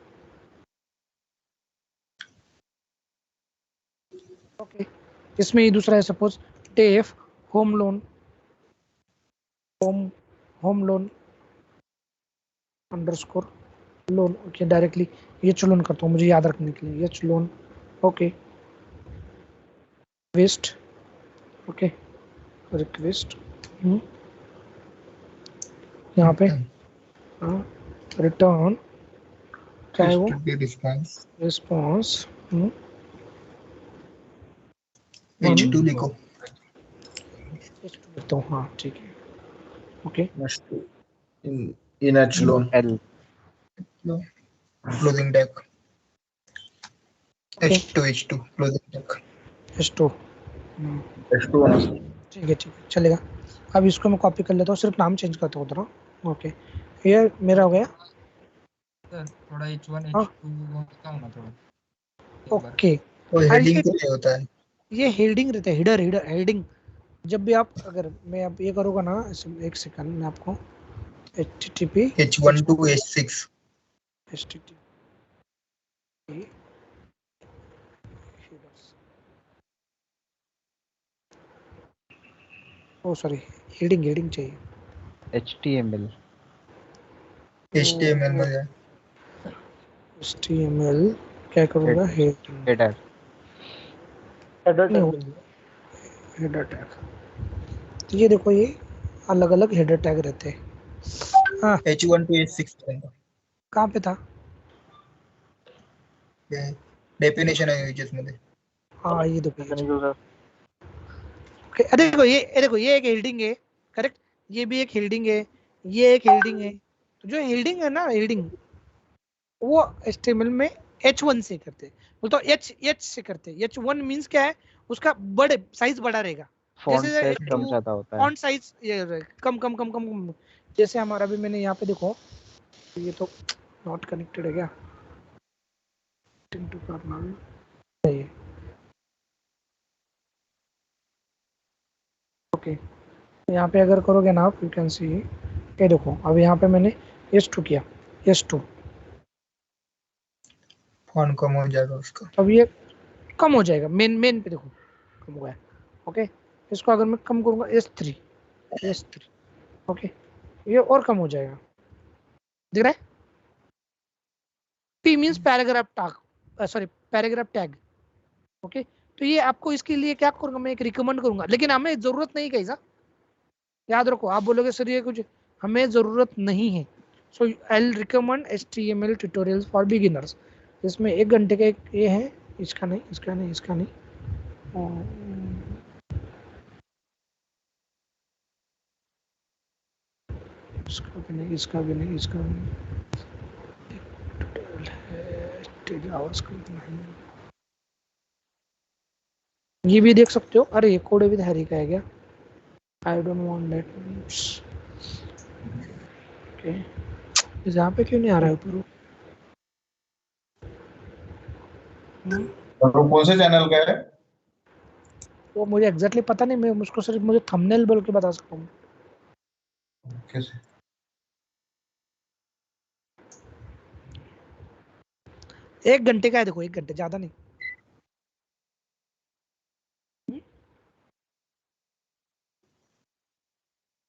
ओके। इसमें ये दूसरा है, सपोज टेफ home loan, home loan underscore loan, okay. Directly H loan करता हूँ मुझे याद रखने के लिए, H loan, okay. West, okay, request, यहाँ पे रिटर्न, क्या है वो, रिस्पॉन्स, H2 लिखो। लिखता हूँ, हाँ ठीक है, ओके। इन H loan L closing tag H2 closing tag H2 ठीक है, चलेगा। अब इसको मैं कॉपी कर लेता हूँ, सिर्फ नाम चेंज करता हूँ उधर, ओके। ये मेरा हो गया सर। थोड़ा H1 हाँ। H2 का होना थोड़ा, ओके। और हेडिंग के लिए होता है। ये हेडिंग रहता है, हेडिंग। जब भी आप, अगर मैं अब ये करूँगा ना, एक सेकंड में आपको HTTP H1 to H6 HTTP oh sorry, heading चाहिए, HTML HTML में है। HTML क्या करूँगा, header हेडर टैग। तो ये देखो, ये अलग अलग हेडर टैग रहते हैं। हाँ H1 to H6 पर्यंत कहाँ पे था? डेफिनेशन आहे यूजेस मध्ये. हाँ ये देखो ओके, अरे देखो ये एक हेल्डिंग है, करेक्ट, ये भी एक हेल्डिंग है, ये एक हेल्डिंग है। तो जो हेल्डिंग है ना, हेल्डिंग वो HTML में H1 से करते हैं, बोल तो H से करते हैं। H1 मींस क्या है, उसका बड़े साइज बड़ा रहेगा, फॉन्ट जैसे साइज कम ज्यादा होता है। फॉन्ट साइज ये कम। जैसे हमारा भी, मैंने यहाँ पे देखो, ये तो नॉट कनेक्टेड है क्या, टू करना है ओके। यहाँ पे अगर करोगे ना आप, यू कैन सी, ये देखो अब यहाँ पे मैंने S2 किया, S2, फॉन्ट कम हो जाएगा उसका. अब ये कम हो जाएगा, मेन पे देखो कम हो गया। ओके, इसको अगर मैं कम करूँगा S3 ओके, ये और कम हो जाएगा, दिख रहा है? P means paragraph tag, sorry paragraph tag. Okay, तो ये आपको इसके लिए क्या करूँगा, मैं एक रिकमेंड करूँगा, लेकिन हमें जरूरत नहीं कैसा, याद रखो। आप बोलोगे सर ये कुछ हमें जरूरत नहीं है, so I will recommend HTML tutorials for beginners. इसमें 1 घंटे का एक ये है, इसका नहीं। इसका भी नहीं। ये भी देख सकते हो। अरे ये कोड विद हैरी का है क्या? I don't want that. Okay, यहाँ पे क्यों नहीं आ रहा है ऊपर? और कौन से चैनल का है? वो मुझे एग्जैक्टली पता नहीं, मैं मुझको सिर्फ मुझे थंबनेल बोल के बता सकता हूँ। कैसे? 1 घंटे का है, देखो 1 घंटे, ज्यादा नहीं।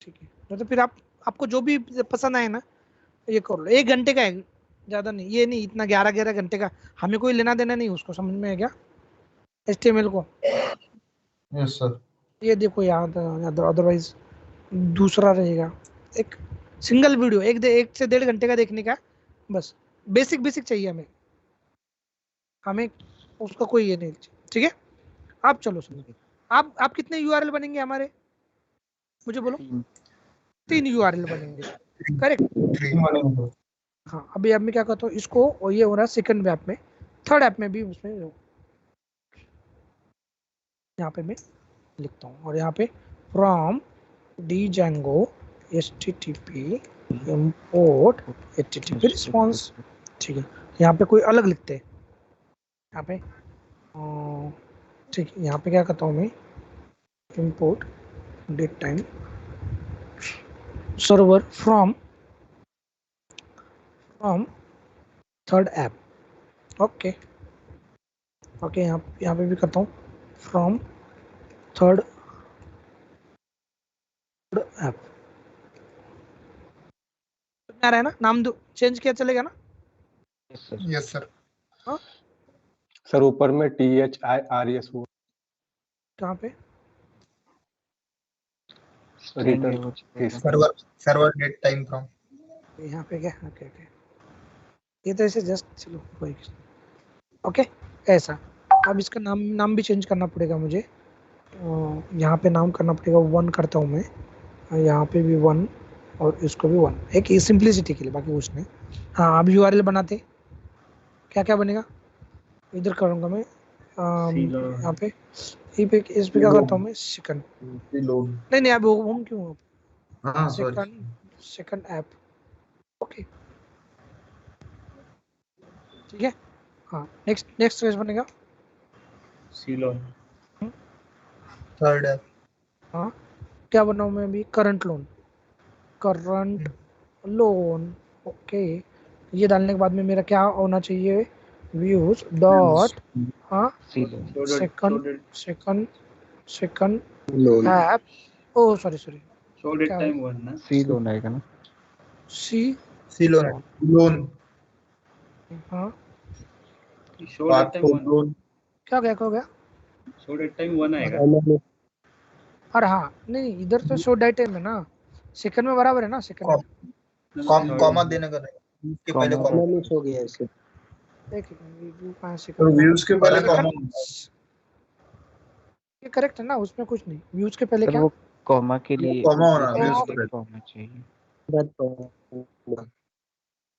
ठीक है, तो फिर आपको जो भी पसंद आए ना ये कर लो। 1 घंटे का है, ज्यादा नहीं। ये नहीं इतना 11 घंटे का, हमें कोई लेना देना नहीं उसको, समझ में है क्या? HTML को। Yes sir. ये देखो याद, अदरवाइज दूसरा रहेगा। एक सिंगल वीडियो 1 से 1.5 घंटे का देखने का, बस बेसिक चाहिए हमें उसका कोई ये नहीं। ठीक है, आप चलो सुनो, आप कितने URL बनेंगे हमारे, मुझे बोलो। 3 URL बनेंगे, करेक्ट? हाँ, अभी अब मैं क्या करता हूँ इसको, और ये हो रहा है सेकंड ऐप में, थर्ड ऐप में भी उसमें यहाँ पे मैं लिखता हूँ, और यहाँ पे from Django HTTP import HTTP response। ठीक है, यहाँ पे कोई अलग लिखते हैं, यहाँ पे ठीक है। यहाँ पे क्या करता हूँ मैं, import date time server from third app. Okay, यहाँ पे भी करता हूँ फ्रॉम थर्ड ऐप। आ रहा है ना, नाम दो चेंज किया चलेगा ना? Yes sir. हाँ सर ऊपर में THIRES वो कहाँ पे? Server date time from. यहाँ पे क्या? ओके, ये तो ऐसे जस्ट, चलो कोई। ओके, ऐसा। अब इसका नाम भी चेंज करना पड़ेगा मुझे। यहाँ पे नाम करना पड़ेगा, 1 करता हूँ मैं, यहाँ पे भी 1, और इसको भी 1, एक सिंपलिसिटी के लिए, बाकी कुछ नहीं। हाँ, अब URL बनाते, क्या बनेगा, इधर करूँगा मैं यहाँ पे, इस पे क्या करता हूँ मैं, सेकंड। नहीं अब होम क्यों, सेकंड ऐप। ओके, ठीक है। हाँ, नेक्स्ट पेज बनेगा सीलोन। Third app. हाँ, क्या बनाऊँ मैं अभी, करंट लोन। ओके, ये डालने के बाद में मेरा क्या होना चाहिए, व्यूज डॉट, हाँ, second app, oh sorry show date time 1 ना, सी लोन आएगा ना, सी लोन. हाँ, शो डेट टाइम 1 क्या हो गया, शो डेट टाइम 1 आएगा। अरे हाँ, नहीं इधर तो शो डेट टाइम है ना, सेकंड में बराबर है ना, सेकंड कॉमा देने का नहीं, उसके पहले Comma कॉमा। मिस हो गया इससे। एक सेकंड, रिव्यू कहाँ से तो करना व्यूज के पहले पहले कॉमा। ये करेक्ट है ना, उसमें कुछ नहीं। व्यूज के पहले सर क्या? वो कॉमा के लिए कॉमा होना तो व्यूज एक पे। कॉमा चाहिए।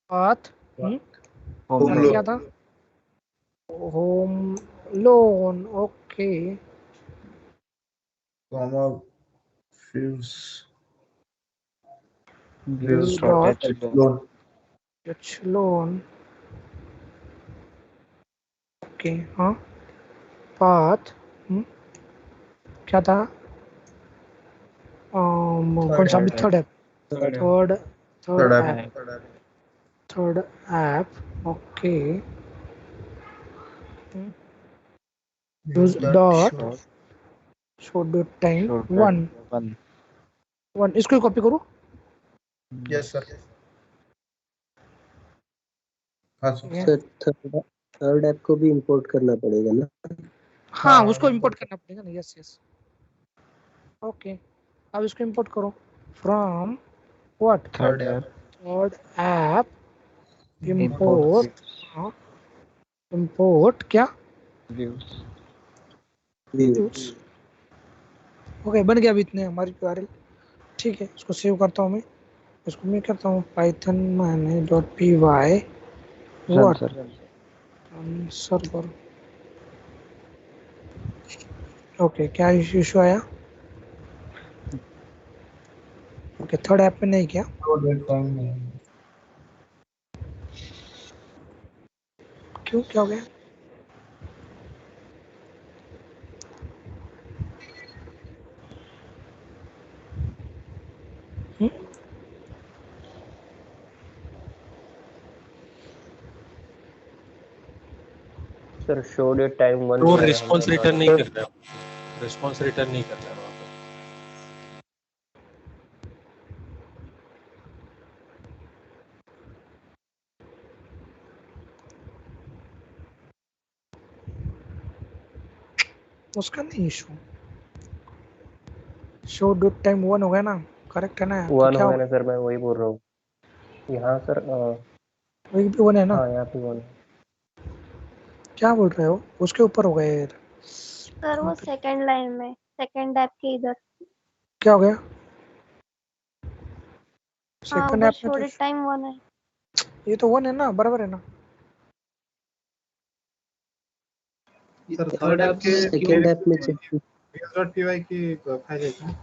पाथ होम होम क्या लोन। था? Home loan. Okay, comma views views dot dot H loan. H loan. Okay, हाँ। पाथ क्या था? कौन सा? Third third app, third third app, app. Third app. Okay, use dot show dot time one one. इसको copy करूँ? Yes sir. हाँ sir. Sir third app को भी इंपोर्ट करना पड़ेगा ना? हाँ, उसको इंपोर्ट करना पड़ेगा ना। Yes yes, okay. अब इसको इंपोर्ट करो from what? Third app. Third app import. Import क्या? व्यूज। ओके, बन गया अभी इतने हमारी यूआरएल। ठीक है, इसको सेव करता हूँ मैं। इसको मैं करता हूँ पाइथन मैंने dot P why what server. Okay, क्या इशू आया? ओके, थर्ड ऐप में नहीं क्या? क्यों, क्या हो गया? सर शो डेट टाइम 1 वो रिस्पॉन्स रिटर्न नहीं कर रहा है, रिस्पॉन्स रिटर्न नहीं कर रहा है वहाँ पे। उसका नहीं इशू। शो डॉट टाइम 1 हो गया ना, करेक्ट है ना? तो 1 क्या हो गया ना सर, मैं वही बोल रहा हूँ। यहाँ सर वही भी 1 है ना? हाँ यहाँ पे 1 है। क्या बोल रहे हो? उसके ऊपर हो गया यार। सर वो सेकंड लाइन में, सेकंड ऐप के इधर। क्या हो गया? हाँ, सेकंड उधर ऐप में शो तो डेट टाइम 1 है। ये तो 1 है ना, बराबर है ना? थर्ड ऐप के सेकंड ऐप में चेक व्यूज.py की फाइल है।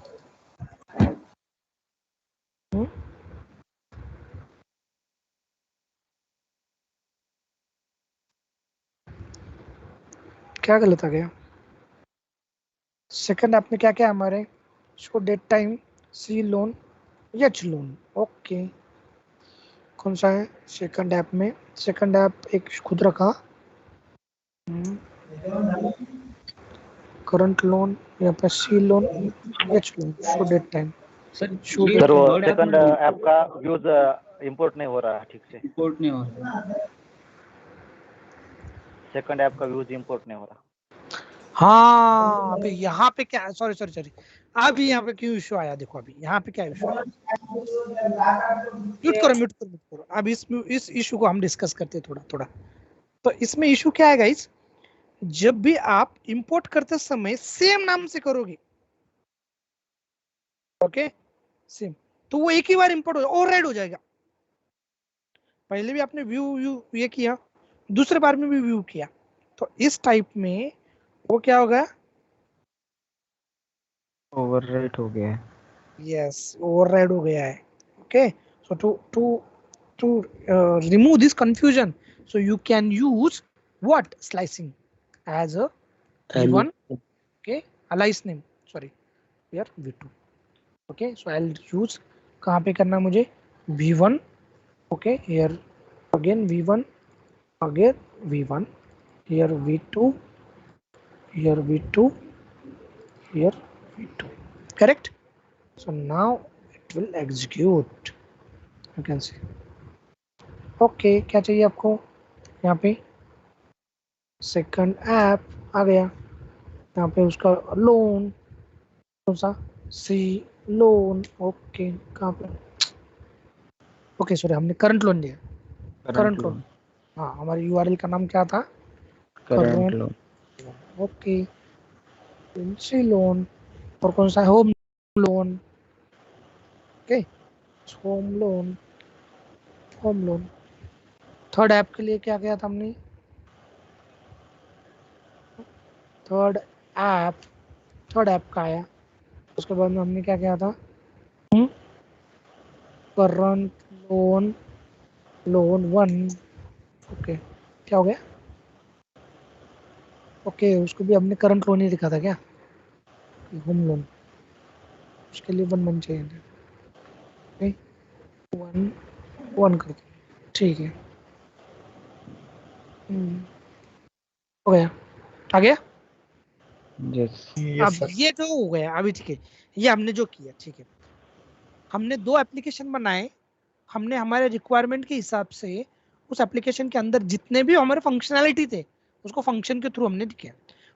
क्या गलत आ गया? सेकंड ऐप में क्या क्या है हमारे? Show date time, C loan, H loan. Okay, कौन सा है सेकंड ऐप में? सेकंड ऐप एक खुद रखा, करंट लोन, यहाँ पे C loan, H loan, show date time. Sir sir वो सेकंड ऐप का व्यूज इंपोर्ट नहीं हो रहा है ठीक से। इंपोर्ट नहीं हो रहा। सेकंड ऐप का व्यूज इंपोर्ट नहीं हो रहा। हाँ, अभी यहाँ पे क्या? सॉरी सॉरी सॉरी, अभी यहाँ पे क्यों इशू आया? देखो अभी यहाँ पे क्या इशू आया। म्यूट करो म्यूट करो म्यूट करो। अब इस इशू को हम डिस्कस करते हैं थोड़ा थोड़ा। तो इसमें इशू क्या है गाइस? जब भी आप इंपोर्ट करते समय सेम नाम से करोगे, ओके सेम, तो वो एक ही बार इंपोर्ट हो ओवरराइड हो जाएगा। पहले भी आपने व्यू ये किया, दूसरे बार में भी व्यू किया, तो इस टाइप में वो क्या होगा? ओवरराइट हो गया है। यस, ओवरराइड हो गया है। Okay, so to remove this confusion, so you can use what? Slicing as a v1, okay, alias name, sorry, here v2. okay, so I'll use, कहाँ पे करना मुझे? v1, okay, here again v1, again v1, here v2, here v2, here v2, correct? So now it will execute, you can see. Okay, क्या चाहिए आपको? यहाँ पे second app आ गया, यहाँ पे उसका लोन, कौन सा? सी लोन। ओके, कहाँ पे? ओके सॉरी, हमने करंट लोन लिया, करंट लोन। हाँ, हमारी यूआरएल का नाम क्या था? Current loan. Okay, currency loan. और कौन सा? Home loan. Okay, home loan, home loan. Third app के लिए क्या किया था हमने? थर्ड ऐप का आया, उसके बाद में हमने क्या किया था? Current loan, loan 1। ओके, क्या हो गया? ओके, उसको भी हमने करंट लोन ही लिखा था क्या? होम लोन, उसके लिए 1 चाहिए था। ओके, 1 कर दो, ठीक है। हो गया, आ गया। यस। अब ये तो हो गया अभी, ठीक है। ये हमने जो किया, ठीक है, हमने 2 एप्लीकेशन बनाए, हमने हमारे रिक्वायरमेंट के हिसाब से उस एप्लीकेशन के अंदर जितने भी हमारे फंक्शनैलिटी थे उसको फंक्शन के थ्रू हमने दिया।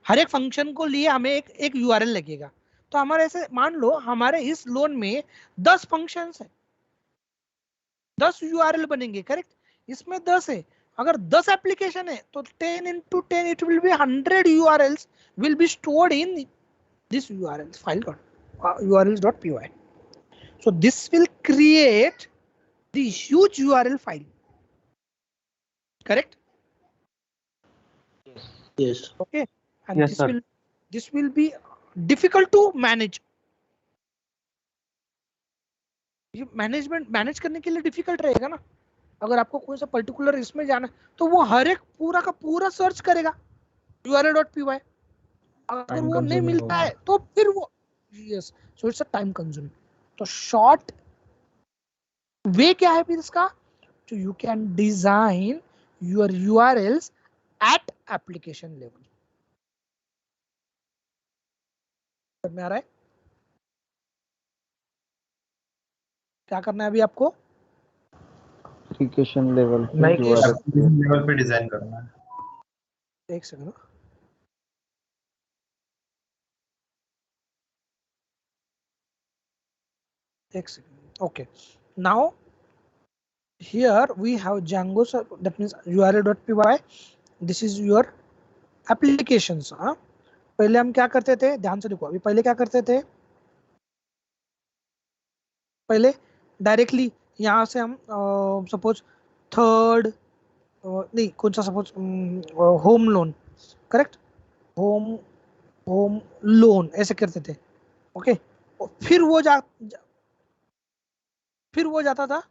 हर एक फंक्शन को लिए हमें एक यूआरएल लगेगा। तो हमारे ऐसे मान लो हमारे इस लोन में 10 फंक्शंस है, 10 यूआरएल बनेंगे, करेक्ट? इसमें 10 है, अगर 10 एप्लीकेशन है तो 10 into 10 it will be 100 URLs will be stored in this URL file urls.py. So this will create the huge URL file, correct? Yes. Okay, and Yes, sir. this will be difficult to manage. ये manage करने के लिए difficult रहेगा ना। अगर आपको कोई सा पर्टिकुलर इसमें जाना तो वो हर एक पूरा का पूरा सर्च करेगा url.py, अगर वो नहीं मिलता है तो फिर वो, yes, so it's a time consuming. तो शॉर्ट वे क्या है फिर इसका? तो you can design your URLs at application level. समझ में आ रहा है क्या करना है अभी आपको? एप्लीकेशन लेवल लेवल पे डिजाइन करना है। एक second, okay, now here we have Django, so that means url.py, this is your applications। पहले हम क्या करते थे, ध्यान से देखो, अभी पहले क्या करते थे? पहले डायरेक्टली यहाँ से हम सपोज थर्ड नहीं, कौन सा, suppose home loan, correct, home loan ऐसे करते थे। ओके, फिर वो जाता था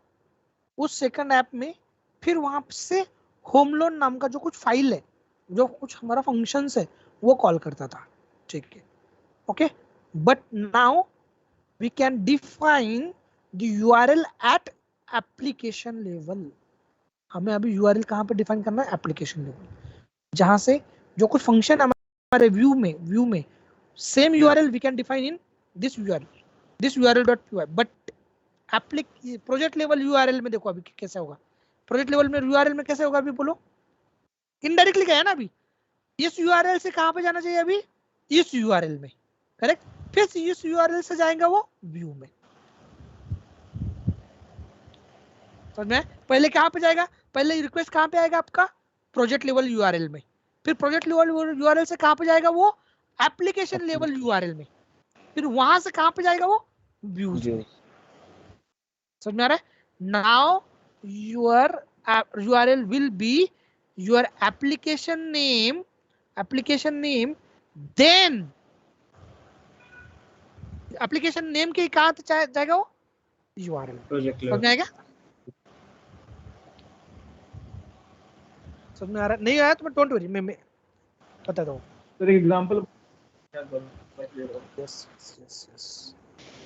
उस सेकंड ऐप में, फिर वहां से होम लोन नाम का जो कुछ फाइल है, जो कुछ हमारा फंक्शंस है, वो कॉल करता था, ठीक है। Okay, but now we can define the URL at application level. हमें अभी यूआरएल कहाँ पे डिफाइन करना है? एप्लीकेशन लेवल, जहां से जो कुछ फंक्शन हमारे व्यू में same URL we can define in this url.py, but project level URL में देखो अभी कैसे होगा। प्रोजेक्ट लेवल में यूआरएल में कैसे होगा अभी बोलो? इनडायरेक्टली गया ना अभी, इस यूआरएल से कहां पे जाना चाहिए? अभी इस यूआरएल में, करेक्ट। फिर इस यूआरएल से जाएगा वो व्यू में। समझ में? पहले कहां पे जाएगा? पहले रिक्वेस्ट कहां पे आएगा आपका? प्रोजेक्ट लेवल यूआरएल में। फिर प्रोजेक्ट लेवल यूआरएल से कहां पे जाएगा? वो एप्लीकेशन लेवल यूआरएल में। फिर वहां से कहां पे जाएगा? वो व्यूज में। समझ में आ रहा है? Now your URL will be your application name, then application name के कहाँ जाएगा वो? URL। समझ में आएगा? समझ में आ रहा है? नहीं आया तो मैं डोंट वरी, मैं बताता हूँ। सर एग्जांपल यस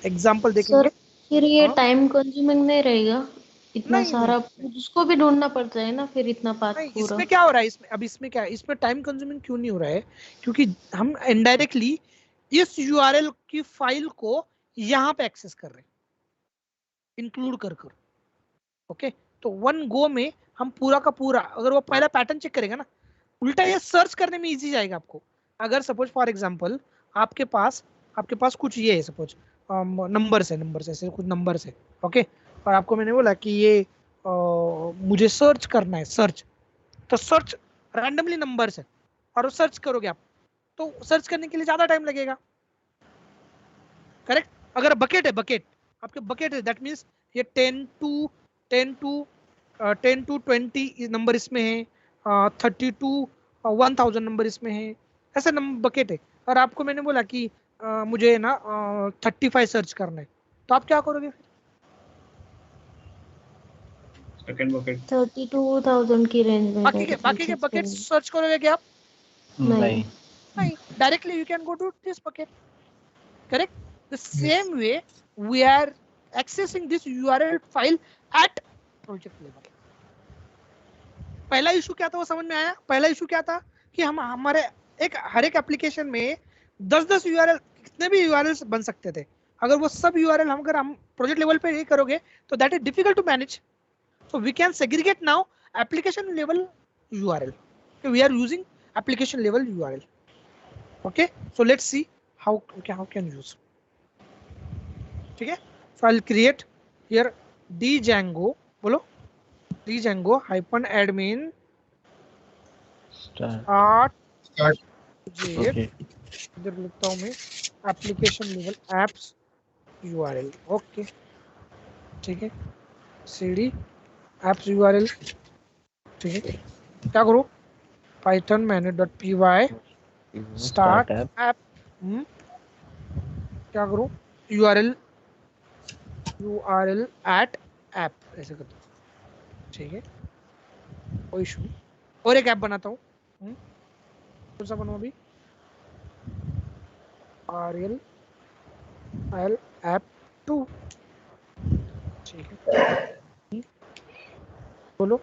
एग्जांपल देखेंगे। फिर ये टाइम कंज्यूमिंग नहीं रहेगा इतना नहीं, सारा, उसको भी ढूंढना पड़ता है ना फिर इतना पाथ पूरा। इसमें क्या हो रहा है? इसमें क्या है? इसमें टाइम कंज्यूमिंग क्यों नहीं हो रहा है? क्योंकि हम इनडायरेक्टली इस यूआरएल की फाइल को यहाँ पे एक्सेस कर रहे हैं, इंक्लूड कर। ओके, तो वन गो में हम पूरा का पूरा, अगर वो पहला पैटर्न चेक करेगा ना, उल्टा ये सर्च करने में इजी जाएगा आपको। अगर सपोज फॉर एग्जांपल आपके पास कुछ ये है, सपोज नंबर्स है, ऐसे कुछ नंबर्स है, ओके, और आपको मैंने बोला कि ये मुझे सर्च करना है, सर्च, तो सर्च रैंडमली नंबर्स है और वो सर्च करोगे आप तो सर्च करने के लिए ज्यादा टाइम लगेगा, करेक्ट। अगर बकेट है, बकेट आपके बकेट है, दैट मीन्स ये 10 to 20 नंबर इसमें है, 30 to 1000 नंबर इसमें है, ऐसे नंबर बकेट है। और आपको मैंने बोला कि मुझे ना 35 सर्च करना है, तो आप क्या करोगे फिर? सेकंड बकेट 32,000 की रेंज में बाकी के बकेट सर्च करोगे क्या आप? नहीं। Directly you can go to this bucket, correct? The same way we are accessing this URL file at project level. पहला इशू क्या था वो समझ में आया? पहला इशू क्या था कि हम हमारे हर एक एप्लीकेशन में 10-10 URL, कितने भी URLs बन सकते थे। अगर वो सब URL हम प्रोजेक्ट लेवल पे ये करोगे तो that is difficult to manage. So we can segregate now application level URL. Okay, we are using application level URL. Okay, so let's see how can use. ठीक है, so I'll create here django, बोलो django -admin start इधर लिखता हूँ मैं application level apps URL. Okay ठीक है, cd apps URL, ठीक है। क्या करो, python manual.py start app, क्या करो URL at app, ऐसे कर दो, ठीक है, कोई इशू। और एक ऐप बनाता हूँ, कौन सा बनाऊँ अभी? RL app 2, ठीक है, बोलो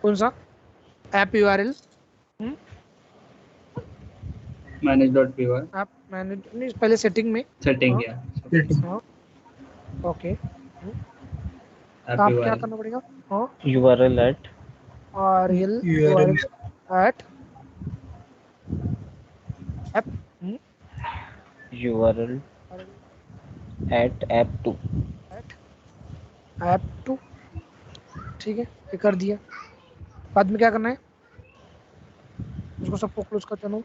कौन सा ऐप URL? manage.py आप मैनेज नहीं, पहले सेटिंग में सेटिंग क्या? ओके, आप क्या करना पड़ेगा? हाँ, URL at URL at app, URL at app2 app2, ठीक है, ये कर दिया। बाद में क्या करना है? इसको सबको क्लोज कर देना,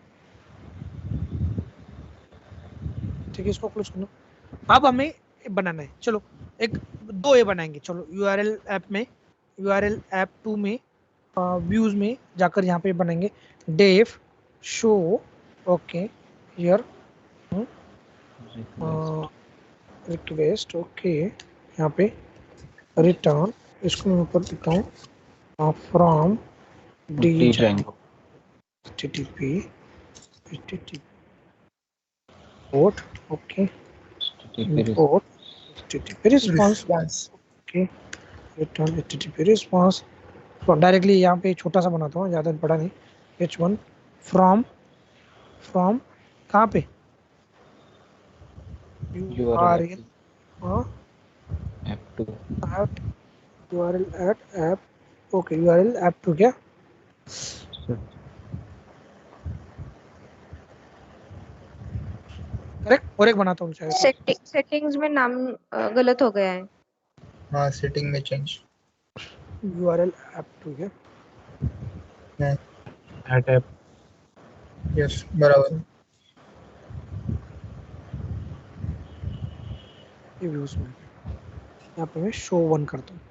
ठीक है, इसको क्लोज करना। अब हमें बनाना है, चलो एक दो ये बनाएंगे। चलो URL ऐप 2 में व्यूज में जाकर यहाँ पे बनाएंगे def show, okay here request, okay यहाँ पे रिटर्न, इसको मैं ऊपर लिखता हूँ from django http port, okay import http response, okay return http response। तो डायरेक्टली यहाँ पे छोटा सा बनाता हूँ, ज़्यादा बड़ा नहीं, h1 फ्रॉम कहाँ पे URL app2 URL at app, okay URL app2 क्या करेक्ट। और एक बनाता हूँ शायद सेटिंग्स में नाम गलत हो गया है। हाँ, सेटिंग में चेंज URL app2 क्या एट ऐप, यस बराबर। ये व्यूज में यहाँ पे मैं शो 1 करता हूँ,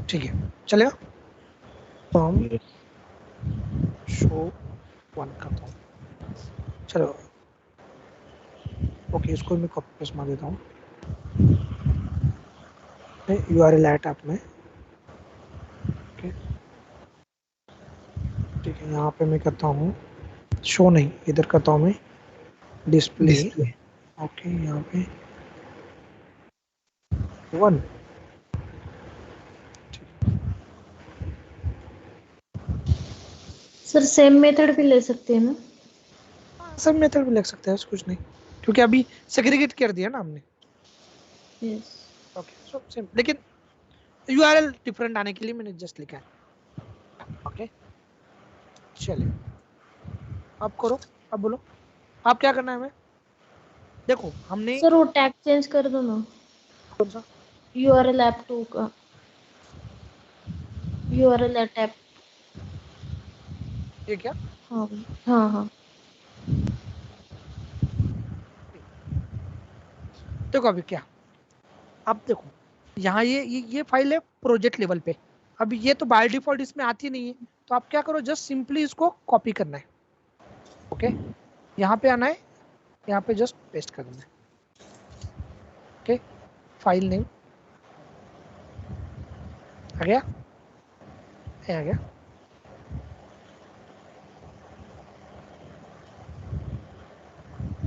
ठीक है, चलेगा। फ्रॉम शो 1 करता हूँ, चलो ओके, इसको मैं कॉपी पेस्ट मार देता हूँ URL at app में, ओके ठीक है। यहाँ पे मैं करता हूँ शो नहीं, इधर करता हूँ मैं डिस्प्ले, ओके यहाँ पे 1, सर सेम मेथड भी ले सकते हैं ना? सब मेथड भी लग सकता है, कुछ नहीं, क्योंकि अभी सेग्रीगेट कर दिया ना हमने। यस ओके सो सेम, लेकिन URL डिफरेंट आने के लिए मैंने जस्ट लिखा है, ओके चलिए आप करो, अब बोलो आप क्या करना है हमें। देखो हमने सर वो टैग चेंज कर दो ना। कौन सा? URL app 2 का URL at app। ये क्या? हाँ हाँ हाँ। देखो अभी क्या, अब देखो यहाँ ये फाइल है प्रोजेक्ट लेवल पे। अभी ये तो बाय डिफॉल्ट इसमें आती नहीं है, तो आप क्या करो, जस्ट सिंपली इसको कॉपी करना है। ओके, यहाँ पे आना है, यहाँ पे जस्ट पेस्ट कर देना है। ओके, फाइल नेम आ गया, ये आ गया।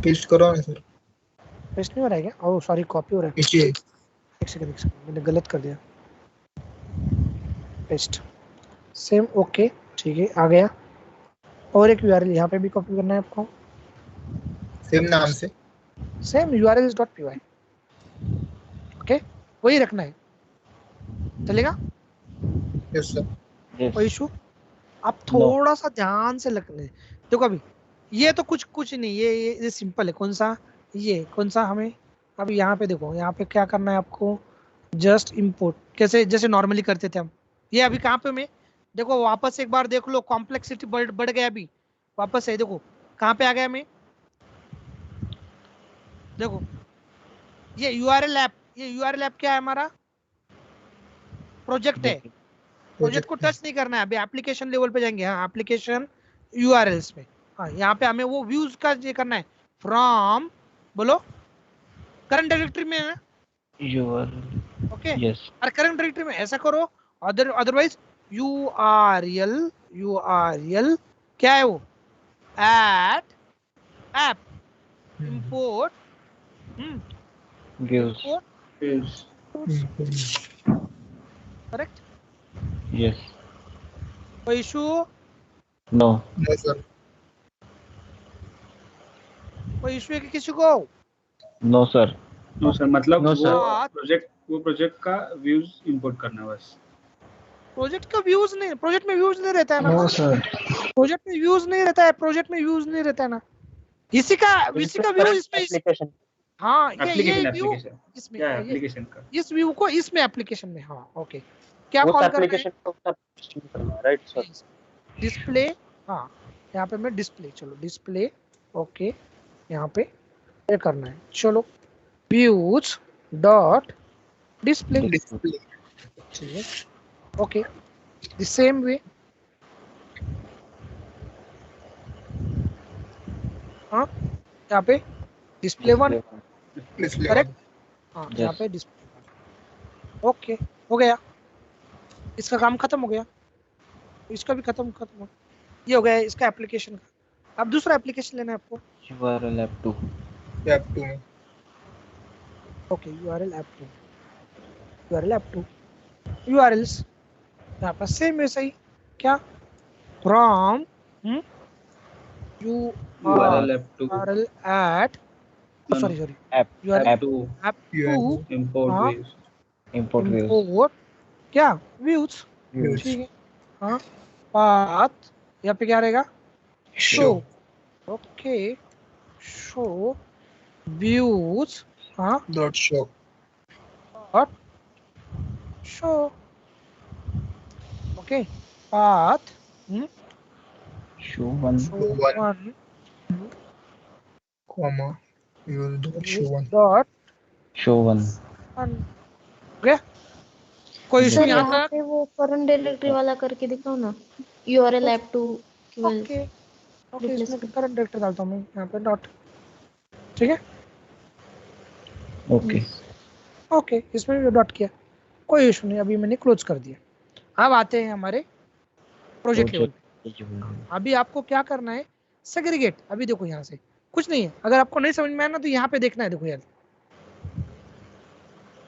पेस्ट करो ना सर। पेस्ट नहीं हो रहा है क्या? ओह सॉरी, कॉपी हो रहा है। पीछे एक सेकंड, मैंने गलत कर दिया। पेस्ट सेम, ओके ठीक है, आ गया। और एक यूआरएल यहाँ पे भी कॉपी करना है आपको, सेम नाम से, सेम urls.py। ओके, वही रखना है, चलेगा? Yes sir. कोई इशू? आप थोड़ा सा ध्यान से लगने, देखो अभी ये तो कुछ नहीं, ये सिंपल है। कौन सा? ये कौन सा? हमें अभी यहाँ पे देखो, यहाँ पे क्या करना है आपको, जस्ट इंपोर्ट, कैसे जैसे नॉर्मली करते थे हम। ये अभी कहाँ पे मैं, देखो वापस एक बार देख लो, कॉम्प्लेक्सिटी बढ़ गया। अभी वापस है, देखो कहाँ पे आ गया मैं, देखो ये यूआरएल ऐप, ये यूआरएल ऐप क्या है हमारा? प्रोजेक्ट है। प्रोजेक्ट को टच नहीं करना है, अभी एप्लीकेशन लेवल पे जाएंगे। हाँ, एप्लीकेशन यूआरएल्स में, हाँ यहाँ पे हमें वो व्यूज का ये करना है, फ्रॉम बोलो करंट डायरेक्टरी में है URL ओके। yes और करंट डायरेक्टरी में ऐसा करो, अदरवाइज यूआरएल क्या है वो, at app import views correct? yes कोई इशू? no no sir. कोई इशू है कि किसी को? no sir नो सर, मतलब No, sir. वो प्रोजेक्ट का व्यूज इंपोर्ट करना है बस। प्रोजेक्ट का व्यूज नहीं, प्रोजेक्ट में व्यूज नहीं रहता है ना। No sir. प्रोजेक्ट में व्यूज नहीं रहता है, प्रोजेक्ट में व्यूज नहीं रहता है ना। इसी का व्यू इसमें एप्लीकेशन। हाँ, ये एप्लीकेशन व्यू एप्लीकेशन इसमें, क्या है एप्लीकेशन का? इस व्यू को इसमें एप्लीकेशन में, हाँ ओके। क्या उस कॉल करना है? एप्लीकेशन को करना है, राइट सर? डिस्प्ले, हाँ यहाँ पे मैं डिस्प्ले, चलो डिस्प्ले, ओके यहाँ पे ये करना है। चलो व्यूज डॉट डिस्प्ले, ठीक है ओके। द सेम वे, हाँ यहाँ पे डिस्प्ले वन, करेक्ट? हाँ यहाँ पे डिस्प्ले, ओके हो गया, इसका काम खत्म हो गया, इसका भी खत्म हो, ये हो गया इसका एप्लीकेशन का। अब दूसरा एप्लीकेशन लेना है आपको, URL app 2 ऐप 2 में। ओके URL app 2 URLs यहाँ पर सेम वैसा ही, क्या from URL app 2 URL at sorry app URL app app 2 import हाँ, views। import views import क्या व्यूज, views ठीक है हाँ। पाथ यहाँ पे क्या रहेगा, शो, ओके शो व्यूज हाँ dot show, dot show, okay path show one one comma use dot show one dot show one okay. कोई इशू सर यहाँ यहाँ तक? पे वो करंट डायरेक्टरी वाला करके दिखाओ ना, URL app 2 की वजह ओके से। ओके, Replace इसमें कर। करंट डायरेक्टरी डालता हूँ मैं यहाँ पे डॉट, ठीक है okay ओके, इसमें भी डॉट किया, कोई इशू नहीं। अभी मैंने क्लोज कर दिया। अब आते हैं हमारे प्रोजेक्ट लेवल पे। अभी आपको क्या करना है, सेग्रीगेट। अभी देखो यहाँ से कुछ नहीं है, अगर आपको नहीं समझ में आया ना तो यहाँ पे देखना है, देखो यार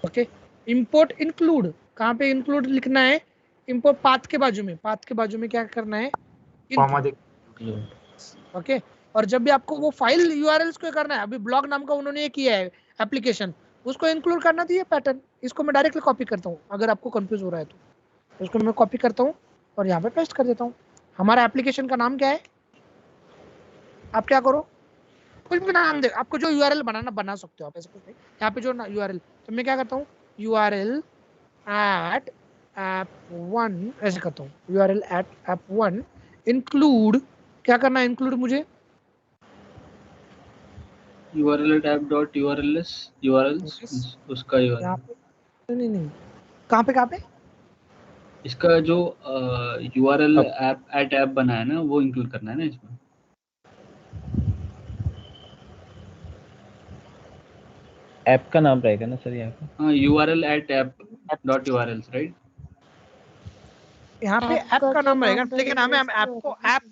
ओके। इंपोर्ट इंक्लूड, कहाँ पे इंक्लूड लिखना है, इंपोर्ट पाथ के बाजू में, पाथ के बाजू में क्या करना है, ओके। और जब भी आपको वो फाइल यूआरएल्स को करना है, अभी ब्लॉग नाम का उन्होंने ये किया है एप्लीकेशन, उसको इंक्लूड करना था ये पैटर्न। इसको मैं डायरेक्टली कॉपी करता हूँ, अगर आपको कंफ्यूज हो रहा है तो इसको मैं कॉपी करता हूँ और यहाँ पे पेस्ट कर देता हूँ। हमारा एप्लीकेशन का नाम क्या है, आप क्या करो, कुछ भी नाम दे, आपको जो यूआरएल बनाना बना सकते हो आप, ऐसे कुछ नहीं। यहाँ पे जो यूआरएल, तो मैं क्या करता हूँ यूआरएल एट app1 ऐसे करता हूँ, यूआरएल एट app1 इंक्लूड, क्या करना है इंक्लूड मुझे, URL app.urls URLs उसका यहाँ URL, पे नहीं कहाँ पे इसका जो URL ऐप बना है ना वो इंक्लूड करना है ना इसमें। ऐप का नाम रहेगा ना सर यहाँ पे? हाँ, URL at app.urls, राइट? यहाँ पे ऐप का नाम रहेगा, लेकिन हमें ऐप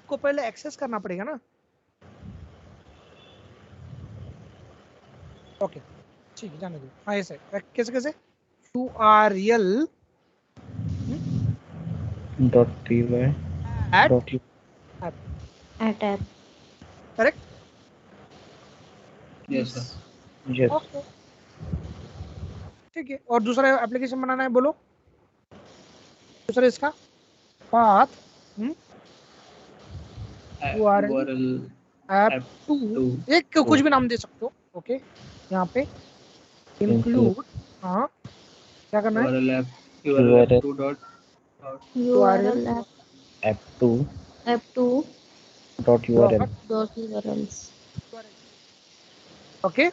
को पहले एक्सेस करना पड़ेगा ना। ओके ठीक है, जाने दो। हाँ ऐसे कैसे URL .py at app correct, yes sir. Yes okay ठीक है। और दूसरा एप्लीकेशन बनाना है, बोलो दूसरा इसका पाथ URL app2 एक कुछ भी नाम दे सकते हो। ओके यहाँ पे इंक्लूड, हाँ क्या करना है URL app2.urls। ओके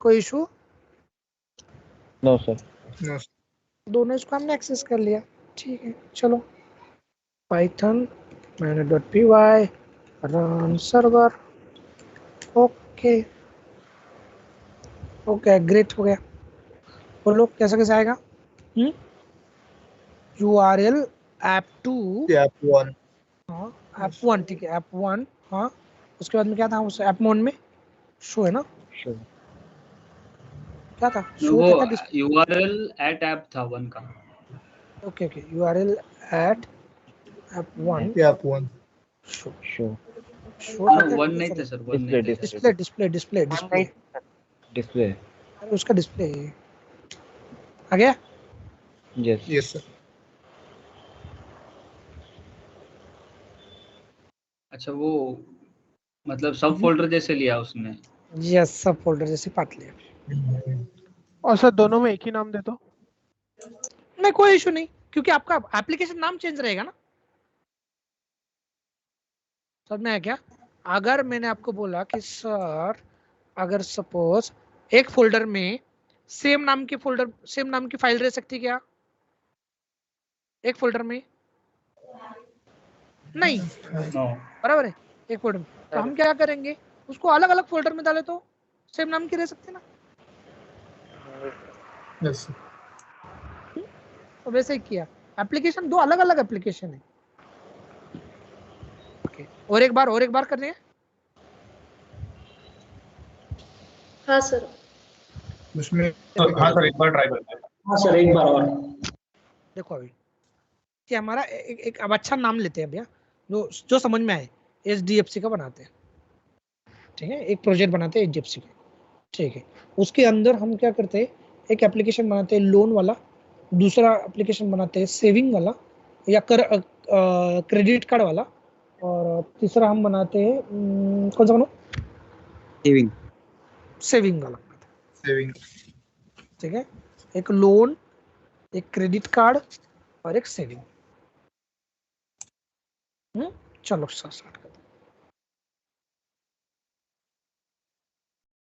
कोई इशू? No sir. नो दोनों इसको हमने एक्सेस कर लिया, ठीक है। चलो Python .py run server, okay great हो गया। बोलो कैसे आएगा URL app2 app1 हाँ app1 ठीक है app1 हाँ, उसके बाद में क्या था उस app1 में शो है ना, शो क्या था वो शो क्या था URL at app था 1 का। Okay URL at app1 show show 1 नहीं था सर, 1 नहीं था। डिस्प्ले उसका डिस्प्ले आ गया। Yes sir. अच्छा वो मतलब सब फोल्डर जैसे लिया उसने? यस सब फोल्डर जैसे पाथ लिया। और सर दोनों में एक ही नाम दे दो। नहीं कोई इशू नहीं, क्योंकि आपका एप्लीकेशन नाम चेंज रहेगा ना। समझ में आया क्या? अगर मैंने आपको बोला कि सर अगर सपोज एक फोल्डर में सेम नाम की फाइल रह सकती क्या एक फोल्डर में? नहीं बराबर है, एक फोल्डर में। तो हम क्या करेंगे, उसको अलग अलग फोल्डर में डाले तो सेम नाम की रह सकती ना। यस तो वैसे ही किया, एप्लीकेशन दो अलग अलग एप्लीकेशन है। ओके और एक बार करने हैं। हाँ सर उसमें हाँ सर एक बार ट्राई करते हैं। हाँ सर एक बार और। देखो अभी कि हमारा एक अब अच्छा नाम लेते हैं भैया, जो समझ में आए। HDFC का बनाते हैं, ठीक है, एक प्रोजेक्ट बनाते हैं HDFC का, ठीक है। उसके अंदर हम क्या करते हैं, एक एप्लीकेशन बनाते हैं लोन वाला, दूसरा एप्लीकेशन बनाते हैं सेविंग वाला या क्रेडिट कार्ड वाला, और तीसरा हम बनाते हैं कौन सा बनाओ, सेविंग वाला, ठीक है। एक लोन, एक क्रेडिट कार्ड और एक सेविंग। चलो स्टार्ट